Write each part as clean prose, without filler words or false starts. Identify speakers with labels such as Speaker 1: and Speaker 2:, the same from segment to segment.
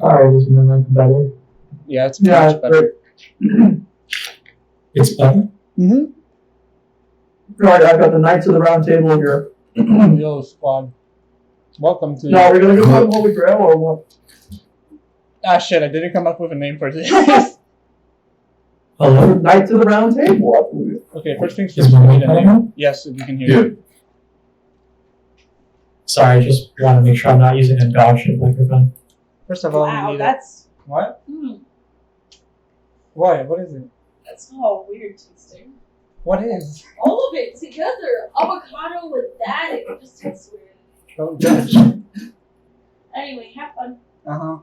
Speaker 1: Alright, is my mic better?
Speaker 2: Yeah, it's much better.
Speaker 1: It's better?
Speaker 2: Mm-hmm.
Speaker 3: Alright, I've got the Knights of the Round Table here.
Speaker 2: Yo, squad. Welcome to...
Speaker 3: No, we're gonna go by the Holy Grail or what?
Speaker 2: Ah, shit, I didn't come up with a name for this.
Speaker 1: Hello?
Speaker 3: Knights of the Round Table.
Speaker 2: Okay, first things
Speaker 1: Is
Speaker 2: first,
Speaker 1: my
Speaker 2: we
Speaker 1: mic
Speaker 2: need a
Speaker 1: better
Speaker 2: name.
Speaker 1: now?
Speaker 2: Yes, we can hear you.
Speaker 1: Sorry, I just want to make sure I'm not using a dog shit microphone.
Speaker 2: First of all,
Speaker 4: Wow,
Speaker 2: we need
Speaker 4: that's...
Speaker 2: What? Why? What is it?
Speaker 4: That's all weird tasting.
Speaker 2: What is?
Speaker 4: All of it together. Avocado with that, it just tastes weird.
Speaker 2: Don't judge.
Speaker 4: Anyway, have fun.
Speaker 2: Uh-huh.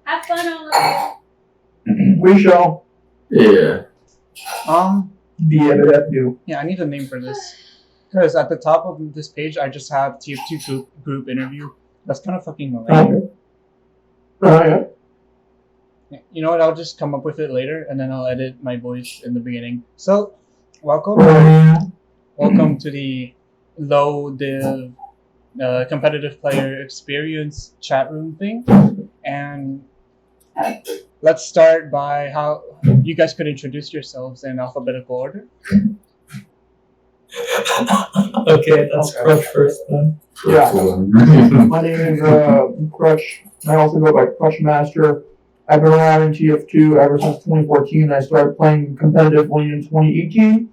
Speaker 4: Have fun, all of you.
Speaker 3: We shall
Speaker 5: Yeah.
Speaker 3: be able to do.
Speaker 2: Yeah, I need a name for this. Because at the top of this page, I just have TF2 group interview. That's kind of fucking lame.
Speaker 3: Yeah.
Speaker 2: You know what? I'll just come up with it later, and then I'll edit my voice in the beginning. So, welcome. Welcome to the low div competitive player experience chat room thing. And let's start by how you guys could introduce yourselves in alphabetical order.
Speaker 1: Okay, that's Crutch first then.
Speaker 3: Yeah. My name is Crutch. I also go by Crutch Master. I've been around in TF2 ever since 2014. I started playing competitively in 2018.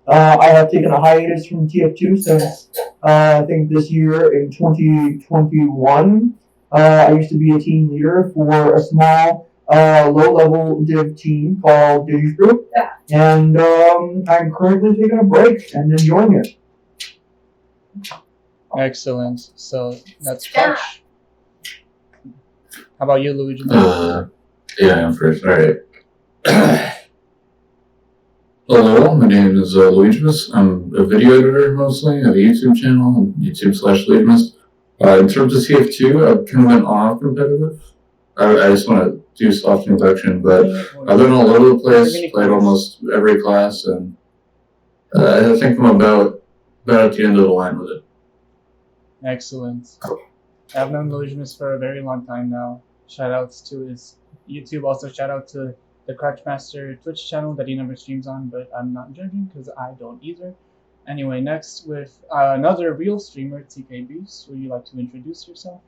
Speaker 3: I have taken a hiatus from TF2 since I think this year in 2021. I used to be a team leader for a small low-level div team called TF2, and I'm currently taking a break and enjoying it.
Speaker 2: Excellent. So that's Crutch. How about you, Luigmas?
Speaker 5: Yeah, I'm first. Alright. Hello, my name is Luigmas. I'm a video editor mostly. I have a YouTube channel, YouTube/Luigmas. In terms of TF2, I've kind of been off competitive. I just want to do soft introduction, but I've been all over the place, played almost every class, and I think I'm about at the end of the line with it.
Speaker 2: Excellent. I've known Luigmas for a very long time now. Shoutouts to his YouTube. Also, shout out to the Crutch Master Twitch channel that he never streams on, but I'm not judging because I don't either. Anyway, next with another real streamer, tkbeast. Would you like to introduce yourself?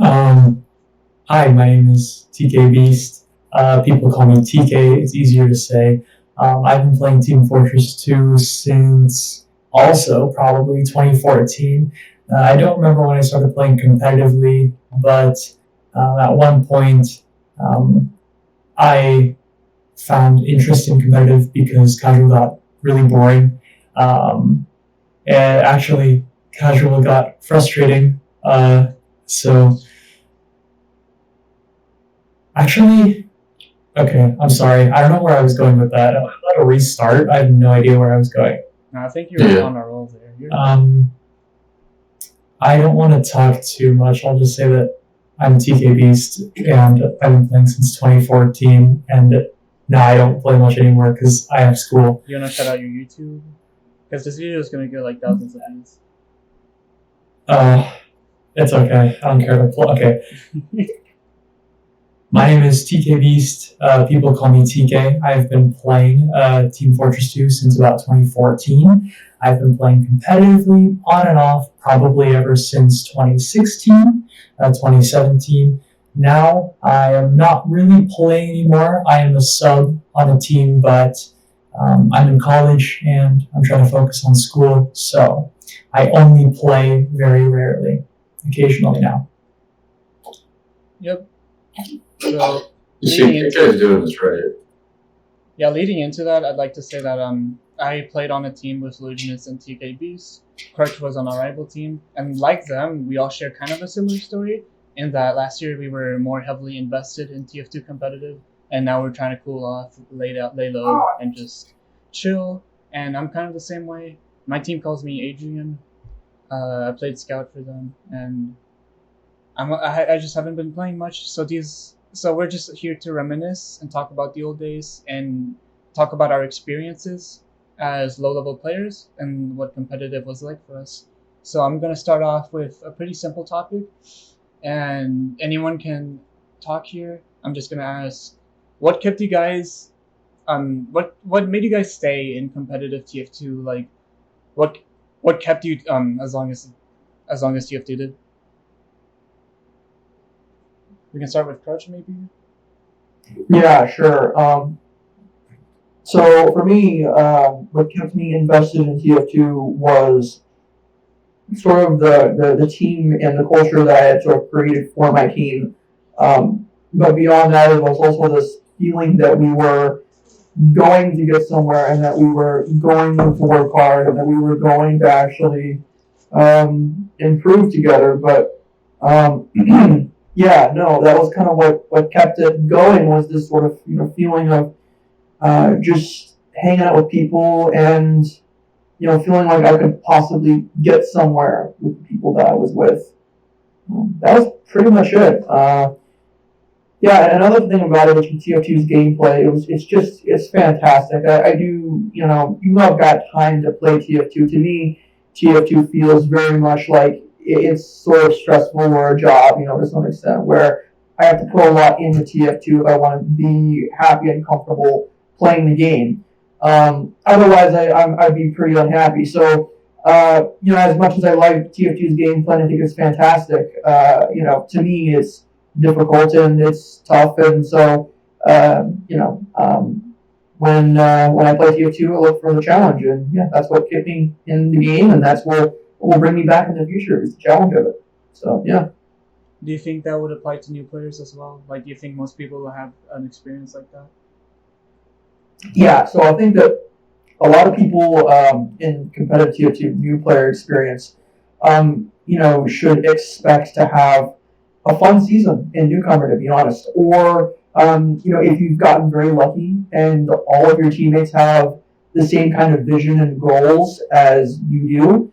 Speaker 1: Hi, my name is tkbeast. People call me TK, it's easier to say. I've been playing Team Fortress 2 since also probably 2014. I don't remember when I started playing competitively, but at one point I found interest in competitive because casual got really boring. And actually, casual got frustrating. Okay, I'm sorry. I don't know where I was going with that. I'm about to restart. I have no idea where I was going.
Speaker 2: No, I think you're on a roll there.
Speaker 1: I don't want to talk too much. I'll just say that I'm tkbeast, and I've been playing since 2014, and now I don't play much anymore because I have school.
Speaker 2: You want to shout out your YouTube? Because this video is going to get like thousands of views.
Speaker 1: It's okay. I don't care. Okay. My name is tkbeast. People call me TK. I've been playing Team Fortress 2 since about 2014. I've been playing competitively on and off probably ever since 2016, 2017. Now I am not really playing anymore. I am a sub on a team, but I'm in college and I'm trying to focus on school, so I only play very rarely, occasionally now.
Speaker 2: Yep. So,
Speaker 5: You see, you guys doing this right.
Speaker 2: Yeah, leading into that, I'd like to say that I played on a team with Luigmas and tkbeast. Crutch was on our rival team, and like them, we all share kind of a similar story in that last year we were more heavily invested in TF2 competitive, and now we're trying to cool off, lay low, and just chill. And I'm kind of the same way. My team calls me Adrian. I played scout for them, and I just haven't been playing much. So we're just here to reminisce and talk about the old days and talk about our experiences as low-level players and what competitive was like for us. So I'm going to start off with a pretty simple topic. and anyone can talk here. I'm just gonna ask, what kept you guys? What made you guys stay in competitive TF2? Like, what kept you as long as TF2 did? We can start with Crutch, maybe.
Speaker 3: Yeah, sure. So for me, what kept me invested in TF2 was sort of the team and the culture that I had sort of created for my team. But beyond that, it was also this feeling that we were going to get somewhere and that we were going to work hard and that we were going to actually improve together. But yeah, no, that was kind of what kept it going, was this sort of feeling of just hanging out with people and feeling like I could possibly get somewhere with the people that I was with. That was pretty much it. Yeah, and another thing about it is with TF2's gameplay, it's fantastic. I do, I've got time to play TF2. To me, TF2 feels very much like it's sort of stressful or a job, to some extent, where I have to put a lot into TF2 if I want to be happy and comfortable playing the game. Otherwise, I'd be pretty unhappy. So, as much as I like TF2's gameplay, I think it's fantastic. To me, it's difficult and it's tough, and so when I play TF2, I look for the challenge, and yeah, that's what kept me in the game, and that's what will bring me back in the future, is the challenge of it. So yeah.
Speaker 2: Do you think that would apply to new players as well? Like, do you think most people will have an experience like that?
Speaker 3: Yeah, so I think that a lot of people in competitive TF2 new player experience, should expect to have a fun season in Newcomer, to be honest. Or, if you've gotten very lucky and all of your teammates have the same kind of vision and goals as you do,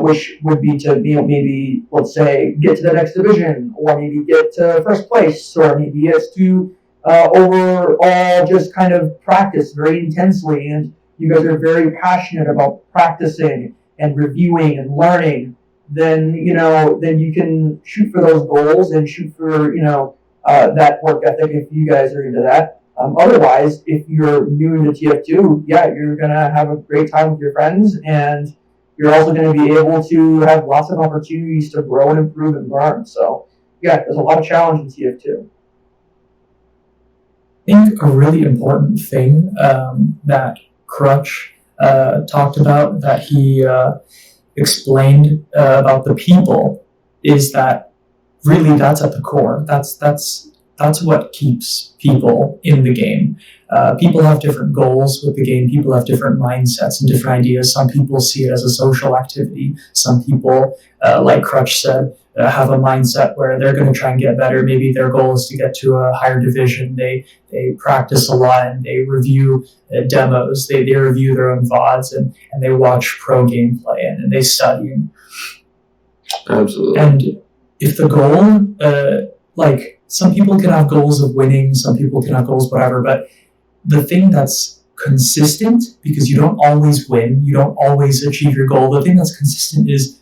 Speaker 3: which would be to maybe, let's say, get to the next division, or maybe get to first place, or maybe it's to overall just kind of practice very intensely, and you guys are very passionate about practicing and reviewing and learning, then you can shoot for those goals and shoot for that work ethic if you guys are into that. Otherwise, if you're new into TF2, yeah, you're gonna have a great time with your friends, and you're also going to be able to have lots of opportunities to grow and improve and learn. So yeah, there's a lot of challenge in TF2.
Speaker 1: I think a really important thing that Crutch talked about, that he explained about the people, is that really that's at the core. That's what keeps people in the game. People have different goals with the game. People have different mindsets and different ideas. Some people see it as a social activity. Some people, like Crutch said, have a mindset where they're going to try and get better. Maybe their goal is to get to a higher division. They practice a lot, and they review demos. They review their own VODs, and they watch pro gameplay, and they study.
Speaker 5: Absolutely.
Speaker 1: And if the goal, some people can have goals of winning, some people can have goals whatever, but the thing that's consistent, because you don't always win, you don't always achieve your goal, the thing that's consistent is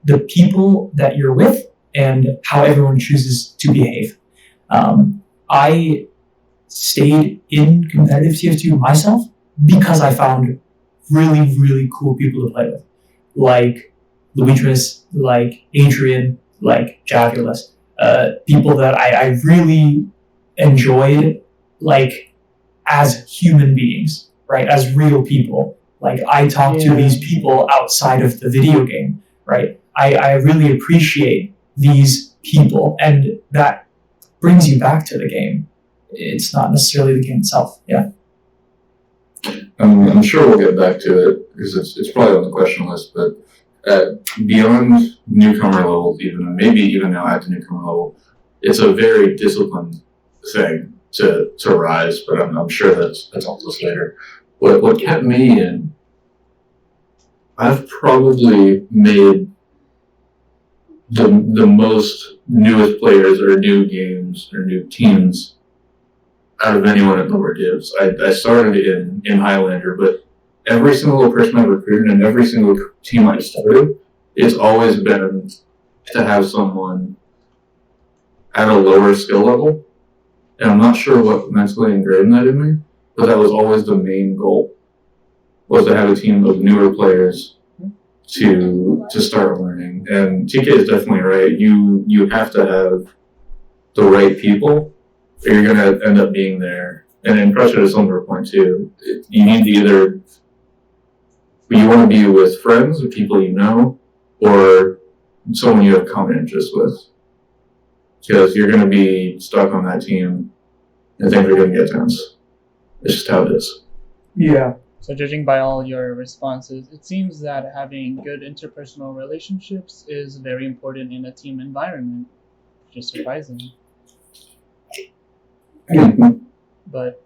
Speaker 1: the people that you're with and how everyone chooses to behave. I stayed in competitive TF2 myself because I found really, really cool people to play with, like Luigmas, like Adrian, like Jagulas. People that I really enjoyed, as human beings, right? As real people. I talk to these people outside of the video game, right? I really appreciate these people, and that brings you back to the game. It's not necessarily the game itself. Yeah.
Speaker 5: I'm sure we'll get back to it, because it's probably on the question list, but beyond newcomer level, maybe even now at the newcomer level, it's a very disciplined thing to rise, but I'm sure that's all this later. What kept me in, I've probably made the most newest players or new games or new teams out of anyone at Lower Divs. I started in Highlander, but every single person I've recruited and every single team I started, it's always been to have someone at a lower skill level. And I'm not sure what mentally ingrained that in me, but that was always the main goal, was to have a team of newer players to start learning. And TK is definitely right. You have to have the right people, or you're going to end up being there. And in Crutch, to some point too, you need to either, you want to be with friends or people you know, or someone you have common interest with. Because you're going to be stuck on that team, and things are going to get tense. It's just how it is.
Speaker 3: Yeah.
Speaker 2: So judging by all your responses, it seems that having good interpersonal relationships is very important in a team environment, which is surprising. But,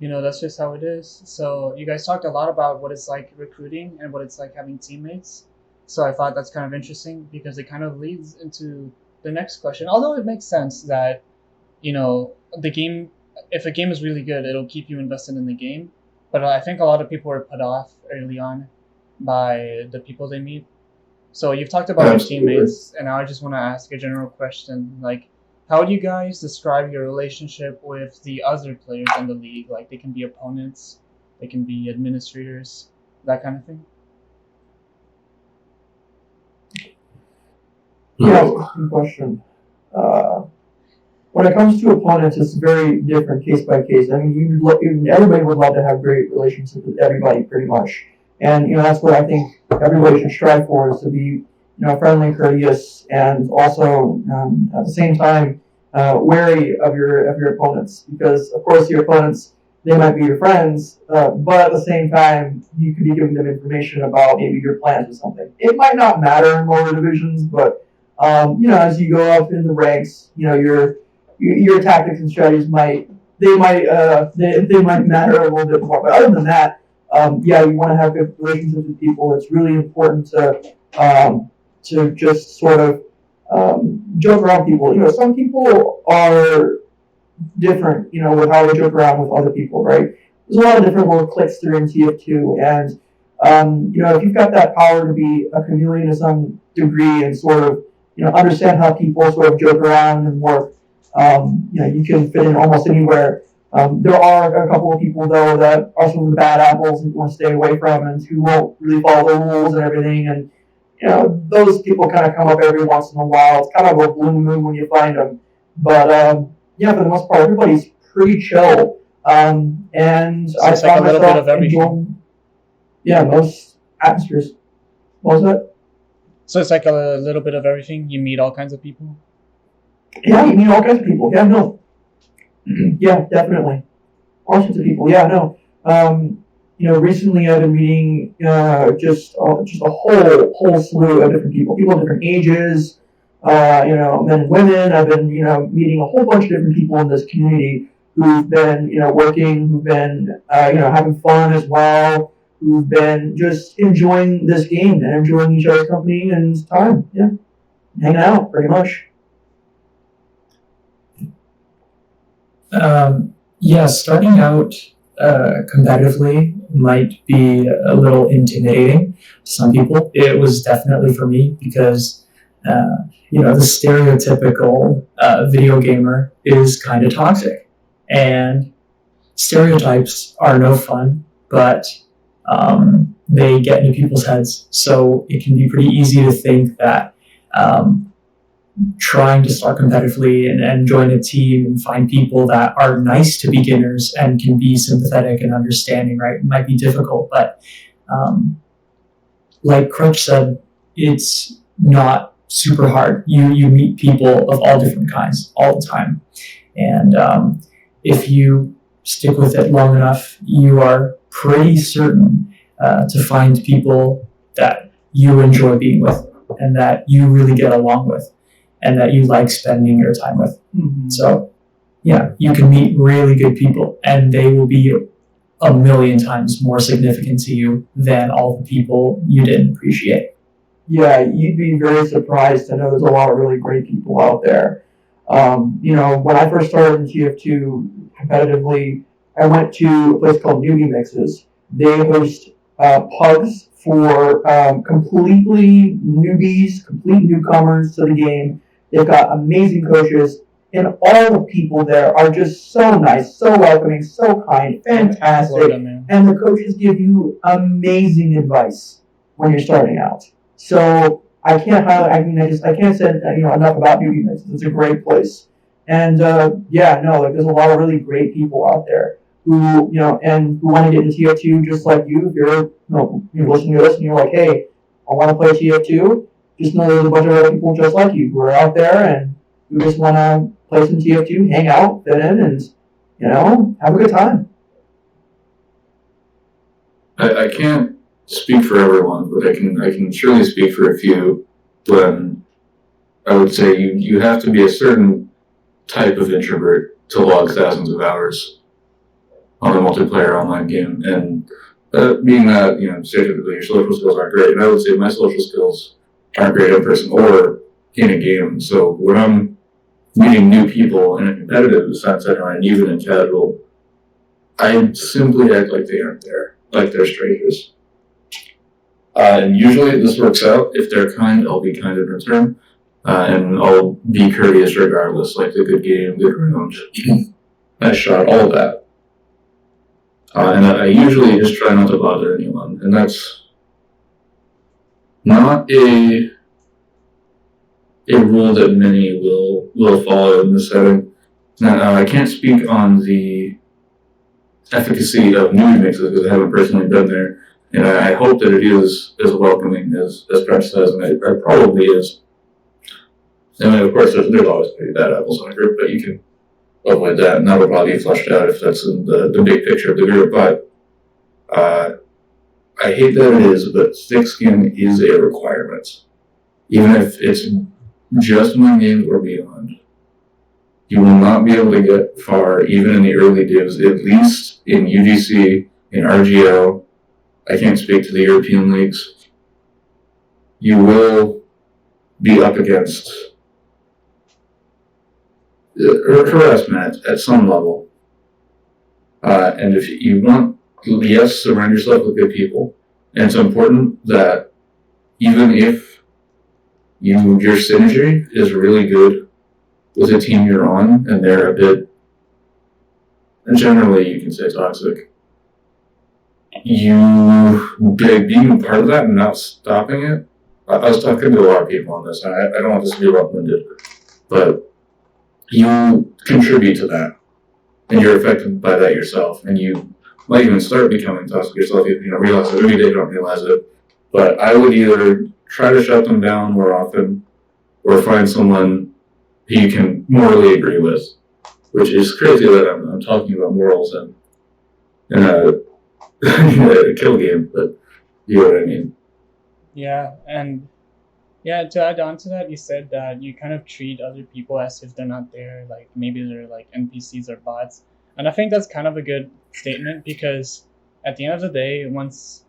Speaker 2: that's just how it is. So you guys talked a lot about what it's like recruiting and what it's like having teammates. So I thought that's kind of interesting because it kind of leads into the next question. Although it makes sense that, the game, if a game is really good, it'll keep you invested in the game. But I think a lot of people are put off early on by the people they meet. So you've talked about your teammates, and I just want to ask a general question. Like, how do you guys describe your relationship with the other players in the league? Like, they can be opponents, they can be administrators, that kind of thing.
Speaker 3: Yeah, good question. When it comes to opponents, it's very different case by case. I mean, everybody would love to have great relationships with everybody, pretty much. And that's what I think everybody should strive for, is to be friendly, courteous, and also at the same time wary of your opponents, because of course your opponents, they might be your friends, but at the same time you could be giving them information about maybe your plans or something. It might not matter in lower divisions, but as you go up in the ranks, your tactics and strategies might matter a little bit more. But other than that, you want to have good relationships with people. It's really important to just sort of joke around people. Some people are different, with how they joke around with other people, right? There's a lot of different little cliques through in TF2, and if you've got that power to be a chameleon to some degree and sort of understand how people sort of joke around and work, you can fit in almost anywhere. There are a couple of people, though, that are some of the bad apples that you want to stay away from and who won't really follow the rules and everything. And, those people kind of come up every once in a while. It's kind of a blue moon when you find them. But, for the most part, everybody's pretty chill. And so I found myself enjoying, most atmospheres. What was that?
Speaker 2: So it's like a little bit of everything. You meet all kinds of people.
Speaker 3: Yeah, you meet all kinds of people. Yeah, no. Yeah, definitely. All sorts of people. Yeah, no. Recently I've been meeting just a whole slew of different people. People of different ages, men and women. I've been, meeting a whole bunch of different people in this community who've been, working, who've been, having fun as well, who've been just enjoying this game and enjoying each other's company and time. Yeah, hanging out pretty much.
Speaker 1: Starting out competitively might be a little intimidating to some people. It was definitely for me because, the stereotypical video gamer is kind of toxic. And stereotypes are no fun, but they get into people's heads. So it can be pretty easy to think that trying to start competitively and join a team and find people that are nice to beginners and can be sympathetic and understanding, right, might be difficult. But like Crutch said, it's not super hard. You meet people of all different kinds all the time. And if you stick with it long enough, you are pretty certain to find people that you enjoy being with and that you really get along with and that you like spending your time with.
Speaker 3: Mm-hmm.
Speaker 1: So, you can meet really good people and they will be a million times more significant to you than all the people you didn't appreciate.
Speaker 3: Yeah, you'd be very surprised to know there's a lot of really great people out there. When I first started in TF2 competitively, I went to a place called Noob. They host pugs for completely newbies, complete newcomers to the game. They've got amazing coaches, and all the people there are just so nice, so welcoming, so kind, fantastic.
Speaker 2: Florida, man.
Speaker 3: And the coaches give you amazing advice when you're starting out. So I can't highlight. I mean, I can't say enough about Luigmas. It's a great place, and there's a lot of really great people out there who and who want to get into TF2 just like you. If you're listening to this and you're like, hey, I want to play TF2. Just know there's a bunch of other people just like you who are out there and who just want to play some TF2, hang out, fit in, and have a good time.
Speaker 5: I can't speak for everyone, but I can surely speak for a few. When I would say you have to be a certain type of introvert to log thousands of hours on a multiplayer online game, and being that stereotypically your social skills aren't great, and I would say my social skills aren't great in person or in a game. So when I'm meeting new people in a competitive sense, and even in casual, I simply act like they aren't there, like they're strangers. And usually this works out. If they're kind, I'll be kind in return. And I'll be courteous regardless, like the good game, good round, nice shot, all of that. And I usually just try not to bother anyone. And that's not a rule that many will follow in this setting. Now, I can't speak on the efficacy of Noob mixes because I haven't personally been there. And I hope that it is as welcoming as Crutch says, and it probably is. And of course, there's always pretty bad apples in a group, but you can avoid that, and that'll probably be flushed out if that's in the big picture of the group. But I hate that it is, but thick skin is a requirement. Even if it's just one game or beyond, you will not be able to get far, even in the early divs, at least in UGC, in RGO. I can't speak to the European leagues. You will be up against harassment at some level. And if you want, yes, surround yourself with good people. And it's important that even if your synergy is really good with the team you're on and they're a bit, generally you can say toxic, you being part of that and not stopping it. I was talking to a lot of people on this, and I don't want this to be long-winded, but you contribute to that, and you're affected by that yourself, and you might even start becoming toxic yourself. You realize it. Maybe they don't realize it, but I would either try to shut them down more often, or find someone who you can morally agree with, which is crazy that I'm talking about morals in a kill game, but you know what I mean.
Speaker 2: Yeah, and to add on to that, you said that you kind of treat other people as if they're not there, like maybe they're like NPCs or bots. And I think that's kind of a good statement because at the end of the day, once,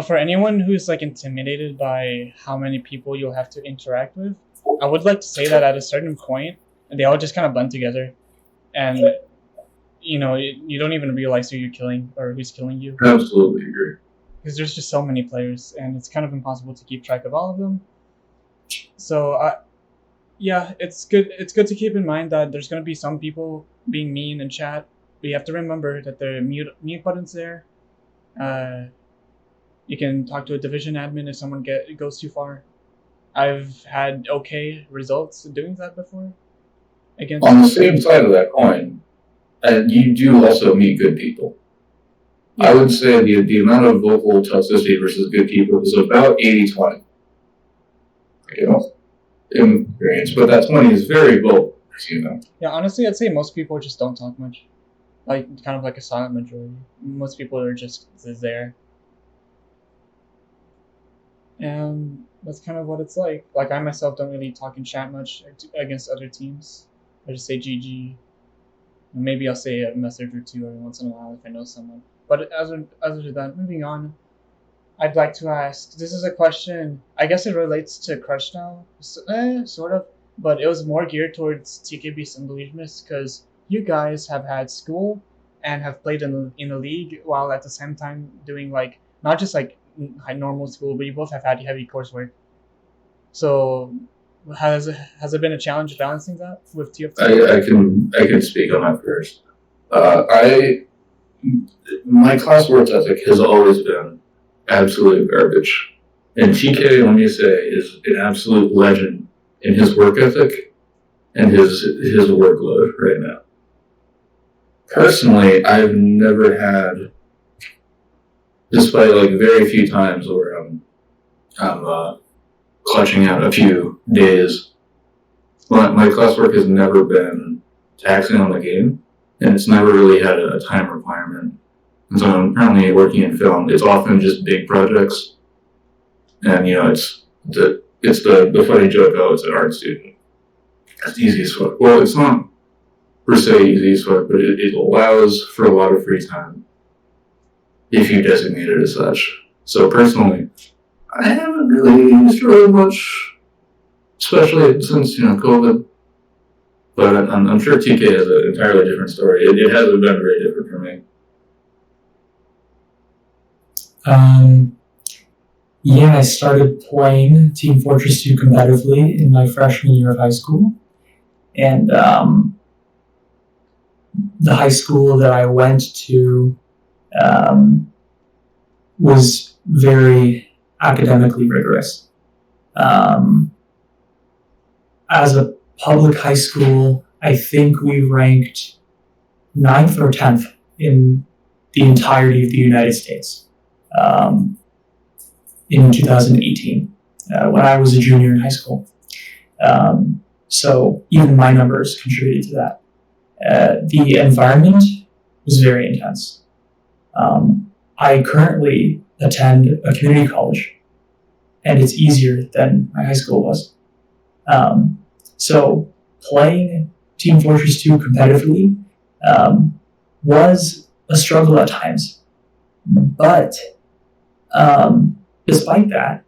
Speaker 2: for anyone who's like intimidated by how many people you'll have to interact with, I would like to say that at a certain point, they all just kind of blend together. And you don't even realize who you're killing or who's killing you.
Speaker 5: Absolutely agree.
Speaker 2: Because there's just so many players, and it's kind of impossible to keep track of all of them. So, it's good. It's good to keep in mind that there's going to be some people being mean in chat, but you have to remember that there are mute buttons there. You can talk to a division admin if someone goes too far. I've had okay results doing that before.
Speaker 5: On the same side of that coin, and you do also meet good people. Yeah. I would say the amount of vocal toxicity versus good people is about 80-20. In experience, but that 20 is very vocal,
Speaker 2: Yeah, honestly, I'd say most people just don't talk much. Like, kind of like a silent majority. Most people are just there. And that's kind of what it's like. Like, I myself don't really talk in chat much against other teams. I just say GG. Maybe I'll say a message or two every once in a while if I know someone. But other than that, moving on, I'd like to ask, this is a question, I guess it relates to Crutch now, sort of, but it was more geared towards tkbeast and Luigmas because you guys have had school and have played in a league while at the same time doing like, not just like normal school, but you both have had heavy coursework. So Has it been a challenge balancing that with TF2?
Speaker 5: I can speak on that first. My class work ethic has always been absolute garbage. And TK, let me say, is an absolute legend in his work ethic and his workload right now. Personally, I've never had, despite like very few times where I'm clutching out a few days, my classwork has never been taxing on the game, and it's never really had a time requirement. And so I'm currently working in film. It's often just big projects, and it's the funny joke. Oh, it's an art student. It's easy as fuck. Well, it's not per se easy as fuck, but it allows for a lot of free time if you designate it as such. So personally, I haven't really struggled much, especially since COVID. But I'm sure TK has an entirely different story. It hasn't been very different for me.
Speaker 1: Yeah, I started playing Team Fortress 2 competitively in my freshman year of high school. And the high school that I went to was very academically rigorous. As a public high school, I think we ranked 9th or 10th in the entirety of the United States in 2018 when I was a junior in high school. So even my numbers contributed to that. The environment was very intense. I currently attend a community college, and it's easier than my high school was. So playing Team Fortress 2 competitively was a struggle at times. But despite that,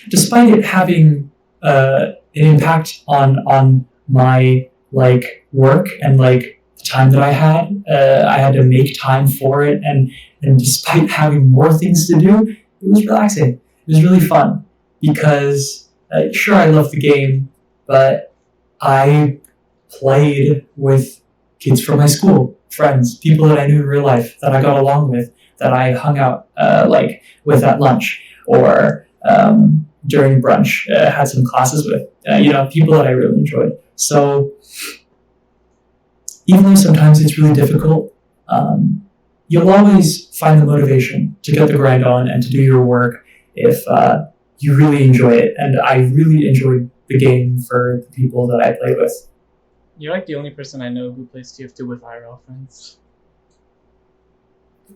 Speaker 1: despite it having an impact on my work and the time that I had to make time for it, and despite having more things to do, it was relaxing. It was really fun because sure, I love the game, but I played with kids from my school, friends, people that I knew in real life, that I got along with, that I hung out with at lunch or during brunch, had some classes with, people that I really enjoyed. So even though sometimes it's really difficult, you'll always find the motivation to get the grind on and to do your work if you really enjoy it. And I really enjoyed the game for the people that I played with.
Speaker 2: You're the only person I know who plays TF2 with IRL friends.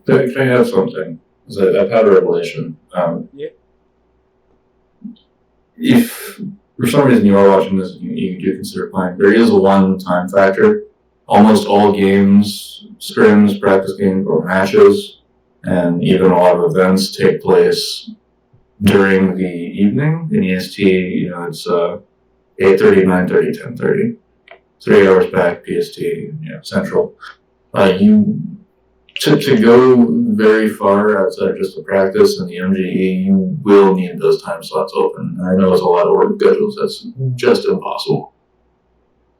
Speaker 5: Can I add something? I've had a revelation.
Speaker 2: Yeah.
Speaker 5: If for some reason you are watching this and you do consider playing, there is one time factor. Almost all games, scrims, practice games, or matches, and even a lot of events take place during the evening in EST. It's 8:30, 9:30, 10:30. 3 hours back, PST, Central. To go very far outside of just the practice and the MGE, you will need those time slots open. I know it's a lot of work schedules. That's just impossible.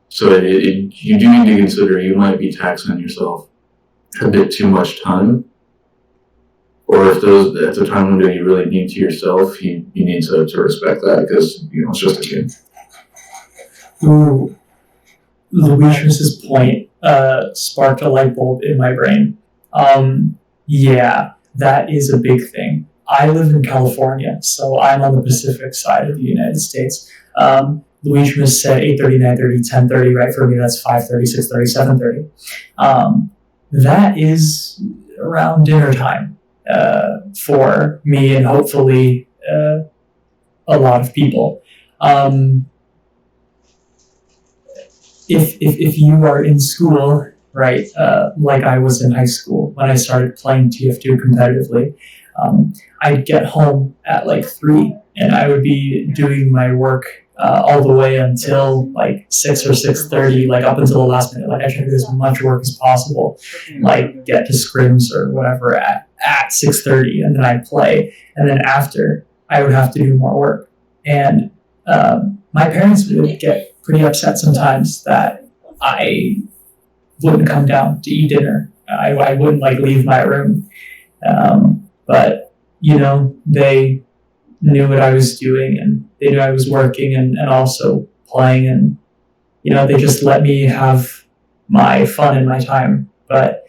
Speaker 5: So you do need to consider you might be taxing yourself a bit too much time. Or if at the time window you really need to yourself, you need to respect that because it's just a game.
Speaker 1: Ooh, Luigmas' point sparked a light bulb in my brain. Yeah, that is a big thing. I live in California, so I'm on the Pacific side of the United States. Luigmas said 8:30, 9:30, 10:30, right? For me, that's 5:30, 6:30, 7:30. That is around dinner time for me and hopefully a lot of people. If you are in school, right, like I was in high school when I started playing TF2 competitively, I'd get home at 3 and I would be doing my work all the way until 6 or 6:30, up until the last minute. I try to do as much work as possible, get to scrims or whatever at 6:30, and then I'd play. And then after, I would have to do more work. And my parents would get pretty upset sometimes that I wouldn't come down to eat dinner. I wouldn't like leave my room. But, you know, they knew what I was doing and they knew I was working and also playing, and, you know, they just let me have my fun and my time. But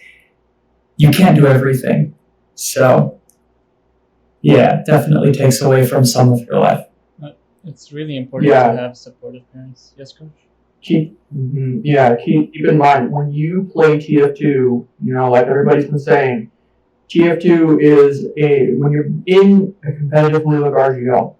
Speaker 1: you can't do everything. So, yeah, definitely takes away from some of your life.
Speaker 2: It's really important
Speaker 3: Yeah.
Speaker 2: to have supportive parents. Yes, Coach?
Speaker 3: Keep in mind, when you play TF2, you know, like everybody's been saying, TF2 is when you're in a competitive League of RGL,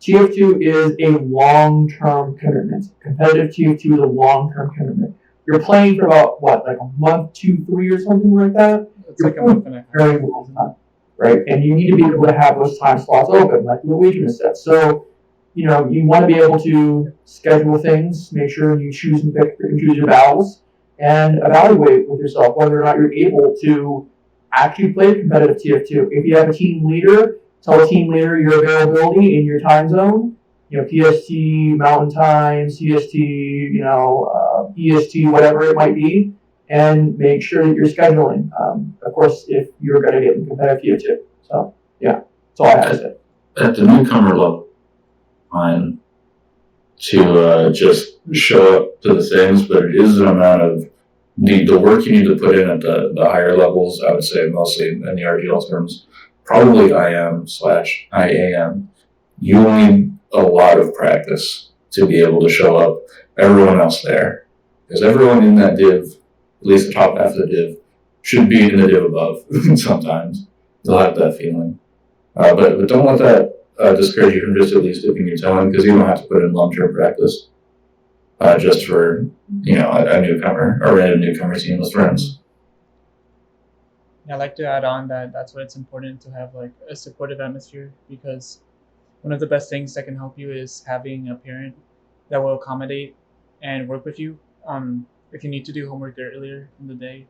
Speaker 3: TF2 is a long-term commitment. Competitive TF2 is a long-term commitment. You're playing for about, like a month, 2, 3 or something like that?
Speaker 2: It's like a month and a half.
Speaker 3: Very long time, right? And you need to be able to have those time slots open, like Luigmas said. So, you know, you want to be able to schedule things, make sure you choose and choose your battles, and evaluate with yourself whether or not you're able to actually play competitive TF2. If you have a team leader, tell the team leader your availability in your time zone. You know, PST, Mountain Time, CST, you know, EST, whatever it might be, and make sure that you're scheduling. Of course, if you're going to get in competitive TF2. So, yeah, that's all I have to say.
Speaker 5: At the newcomer level, fine to just show up to the things, but it is an amount of the work you need to put in at the higher levels. I would say mostly in the RGL terms, probably IM/IAM. You need a lot of practice to be able to show up everyone else there, because everyone in that div, at least the top half of the div, should be in the div above. Sometimes you'll have that feeling, but don't let that discourage you from just at least dipping your toe in, because you don't have to put in long-term practice just for, you know, a newcomer or a newcomer team with friends.
Speaker 2: Yeah, I'd like to add on that that's why it's important to have like a supportive atmosphere, because one of the best things that can help you is having a parent that will accommodate and work with you. If you need to do homework earlier in the day,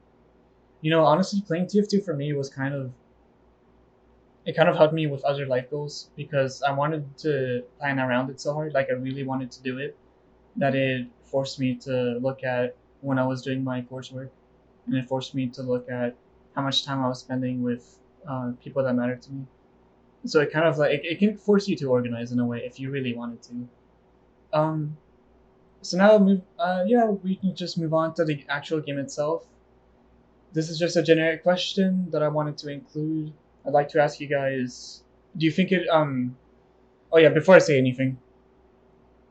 Speaker 2: you know, honestly, playing TF2 for me was kind of helped me with other life goals, because I wanted to plan around it so hard. Like I really wanted to do it, that it forced me to look at when I was doing my coursework, and it forced me to look at how much time I was spending with people that matter to me. So it kind of like it can force you to organize in a way if you really wanted to. So now we can just move on to the actual game itself. This is just a generic question that I wanted to include. I'd like to ask you guys, do you think it oh yeah, before I say anything,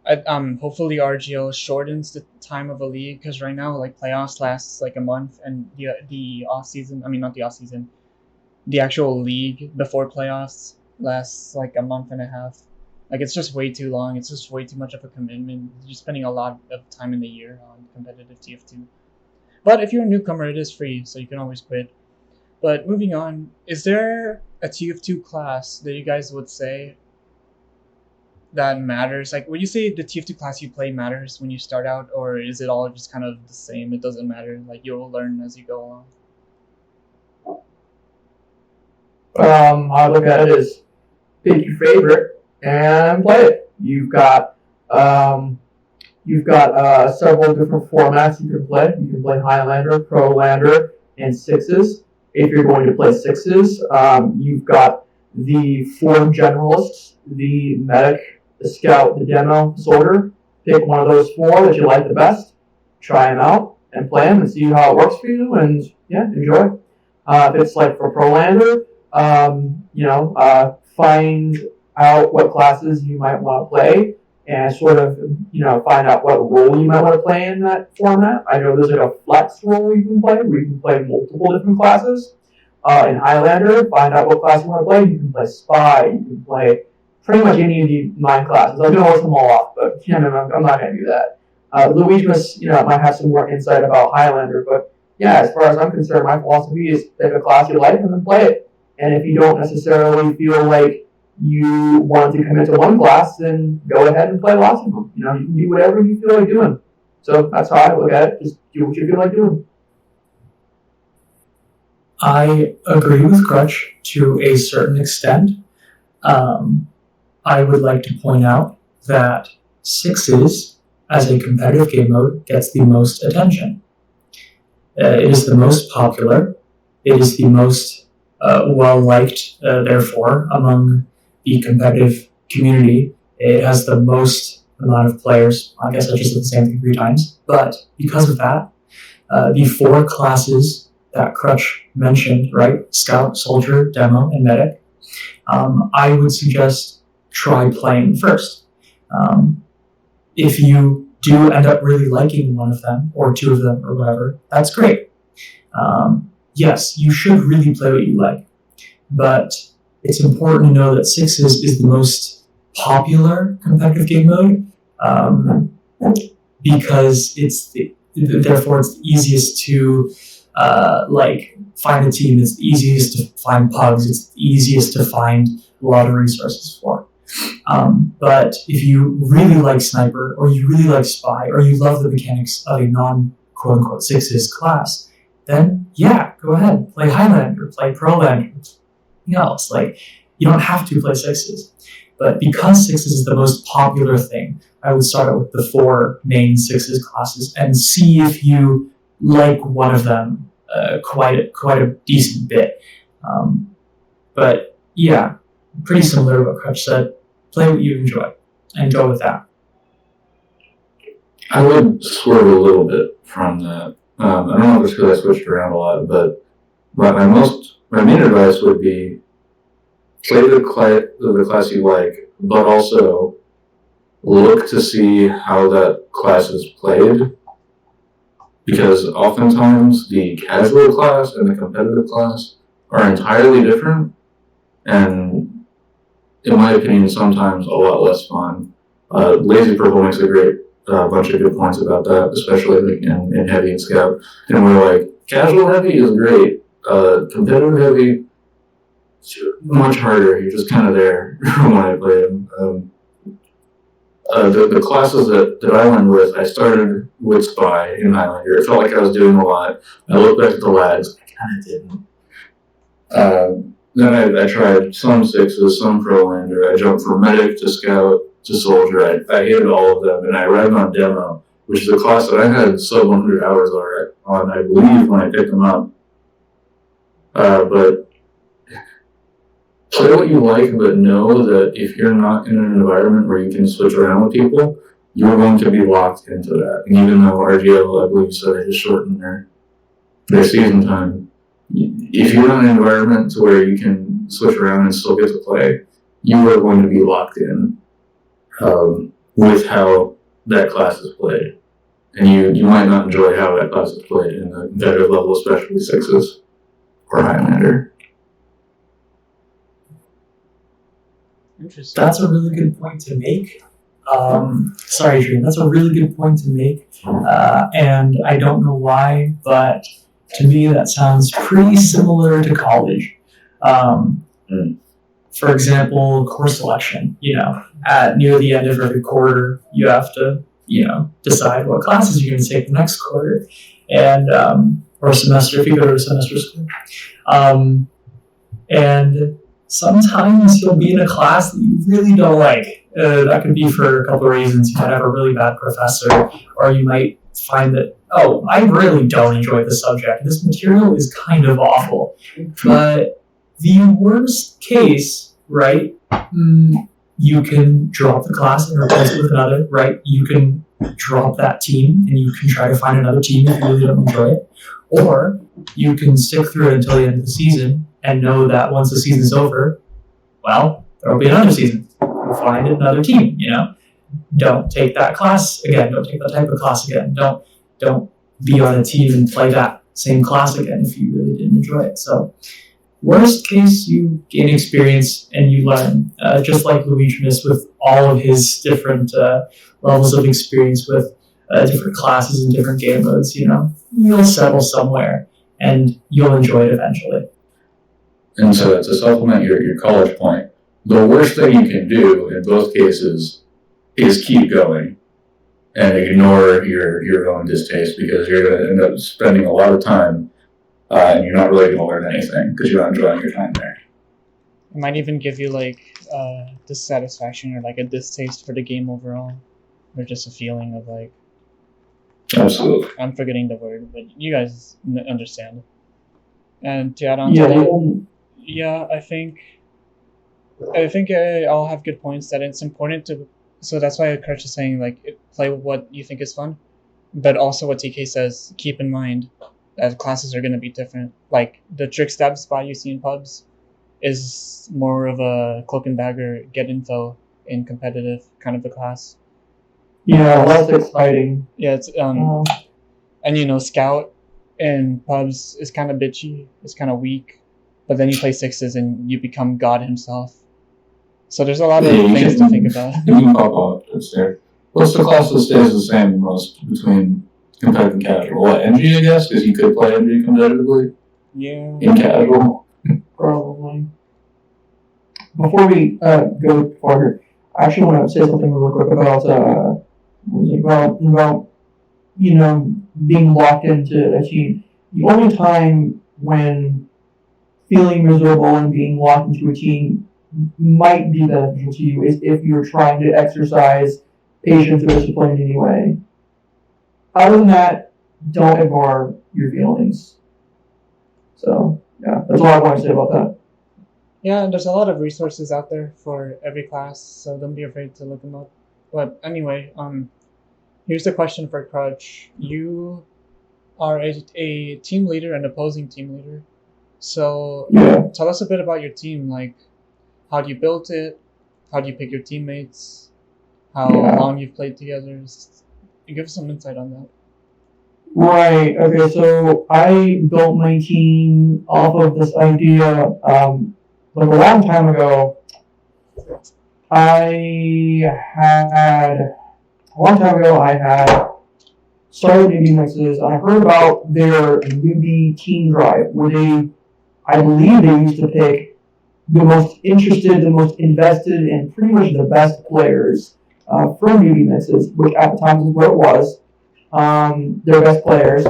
Speaker 2: hopefully RGL shortens the time of a league, because right now like playoffs lasts like a month, and the off season, I mean not the off season, the actual league before playoffs lasts like a month and a half. Like it's just way too long. It's just way too much of a commitment. You're spending a lot of time in the year on competitive TF2. But if you're a newcomer, it is free, so you can always quit. But moving on, is there a TF2 class that you guys would say that matters? Like, would you say the TF2 class you play matters when you start out, or is it all just kind of the same? It doesn't matter. Like you'll learn as you go along.
Speaker 3: I look at it as pick your favorite and play it. You've got several different formats you can play. You can play Highlander, Pro-Lander, and Sixes. If you're going to play Sixes, you've got the 4 generalists, the medic, the scout, the demo, the sorter. Pick one of those 4 that you like the best. Try them out and play them and see how it works for you, and yeah, enjoy. If it's like for Pro-Lander, find out what classes you might want to play, and sort of, find out what role you might want to play in that format. I know there's like a flex role you can play, where you can play multiple different classes. In Highlander, find out what class you want to play. You can play Spy, you can play pretty much any of the 9 classes. I'm going to list them all off, but I'm not going to do that. Luigmas, might have some more insight about Highlander, but yeah, as far as I'm concerned, my philosophy is pick a class you like and then play it. And if you don't necessarily feel like you want to commit to one class, then go ahead and play lots of them. You can do whatever you feel like doing. So that's how I look at it. Just do what you feel like doing.
Speaker 1: I agree with Crutch to a certain extent. I would like to point out that Sixes, as a competitive game mode, gets the most attention. It is the most popular. It is the most well-liked, therefore, among the competitive community. It has the most amount of players. I guess I just said the same thing 3 times. But because of that, the 4 classes that Crutch mentioned, right? Scout, Soldier, Demo, and Medic, I would suggest try playing first. If you do end up really liking one of them, or 2 of them, or whatever, that's great. Yes, you should really play what you like. But it's important to know that Sixes is the most popular competitive game mode, because therefore it's the easiest to find a team. It's the easiest to find pugs. It's the easiest to find a lot of resources for. But if you really like Sniper, or you really like Spy, or you love the mechanics of a non-quote-unquote Sixes class, then yeah, go ahead. Play Highlander, play Prolander, anything else. You don't have to play Sixes. But because Sixes is the most popular thing, I would start out with the 4 main Sixes classes and see if you like one of them quite a decent bit. But yeah, pretty similar to what Crutch said. Play what you enjoy and go with that.
Speaker 5: I would swerve a little bit from that. I don't know if it's because I switched around a lot, but my main advice would be play the class you like, but also look to see how that class is played. Because oftentimes the casual class and the competitive class are entirely different, and in my opinion, sometimes a lot less fun. Lazy Purple makes a great bunch of good points about that, especially in Heavy and Scout. And we're like, casual Heavy is great. Competitive Heavy, much harder. You're just kind of there when I play them. The classes that I went with, I started with Spy in Highlander. It felt like I was doing a lot. I looked back at the lags, I kind of didn't. Then I tried some Sixes, some Prolander. I jumped from Medic to Scout to Soldier. I hated all of them, and I arrived on Demo, which is a class that I had sub 100 hours on, I believe, when I picked them up. But play what you like, but know that if you're not in an environment where you can switch around with people, you're going to be locked into that. And even though RGL, I believe, said they just shortened their season time, if you're in an environment to where you can switch around and still get to play, you are going to be locked in with how that class is played. And you might not enjoy how that class is played in the competitive level, especially Sixes or Highlander.
Speaker 2: Interesting.
Speaker 1: That's a really good point to make. Sorry, Adrian, that's a really good point to make. And I don't know why, but to me that sounds pretty similar to college. For example, course selection. At near the end of every quarter, you have to, decide what classes you're going to take the next quarter, and or semester if you go to a semester school. And sometimes you'll be in a class that you really don't like. That could be for a couple of reasons. You might have a really bad professor, or you might find that, I really don't enjoy this subject. This material is kind of awful. But the worst case, right, you can drop the class and replace it with another, right? You can drop that team and you can try to find another team if you really don't enjoy it. Or you can stick through it until the end of the season and know that once the season's over, well, there will be another season. You'll find another team, Don't take that class again. Don't take that type of class again. Don't be on a team and play that same class again if you really didn't enjoy it. So worst case, you gain experience and you learn. Just like Luigmas with all of his different levels of experience with different classes and different game modes, you'll settle somewhere and you'll enjoy it eventually.
Speaker 5: And so to supplement your college point, the worst thing you can do in both cases is keep going and ignore your own distaste, because you're going to end up spending a lot of time and you're not really going to learn anything because you're not enjoying your time there.
Speaker 2: It might even give you like dissatisfaction or like a distaste for the game overall, or just a feeling of like
Speaker 5: Absolutely.
Speaker 2: I'm forgetting the word, but you guys understand. And to add on
Speaker 3: Yeah,
Speaker 2: to
Speaker 3: they
Speaker 2: that,
Speaker 3: don't-
Speaker 2: yeah, I think I all have good points that it's important to. So that's why Crutch is saying like play with what you think is fun, but also what TK says, keep in mind that classes are going to be different. Like the trick stab spot you see in pubs is more of a cloak and dagger get info in competitive kind of a class.
Speaker 3: yeah, less exciting.
Speaker 2: Yeah, it's and you know scout in pubs is kind of bitchy, it's kind of weak, but then you play sixes and you become God himself. So there's a lot of things to think about.
Speaker 5: You can pop off. It's there. Most of the classes stays the same most between competitive and casual. What, NG, I guess? Because you could play NG competitively
Speaker 2: Yeah.
Speaker 5: in casual.
Speaker 3: Probably. Before we go further, I actually want to say something real quick about you know being locked into a team. The only time when feeling miserable and being locked into a team might be beneficial to you is if you're trying to exercise patience or discipline in any way. Other than that, don't ignore your feelings. So yeah, that's all I want to say about that.
Speaker 2: Yeah, there's a lot of resources out there for every class, so don't be afraid to look them up. But anyway, here's the question for Crutch. You are a team leader and opposing team leader. So
Speaker 3: Yeah.
Speaker 2: tell us a bit about your team. Like, how do you build it? How do you pick your teammates? How
Speaker 3: Yeah.
Speaker 2: long you've played together? Give us some insight on that.
Speaker 3: Right. Okay. So I built my team off of this idea. Like a long time ago, I had started Newbie Mixes, and I heard about their Newbie team drive, where I believe they used to pick the most interested, the most invested, and pretty much the best players from Newbie Mixes, which at the time is what it was. Their best players,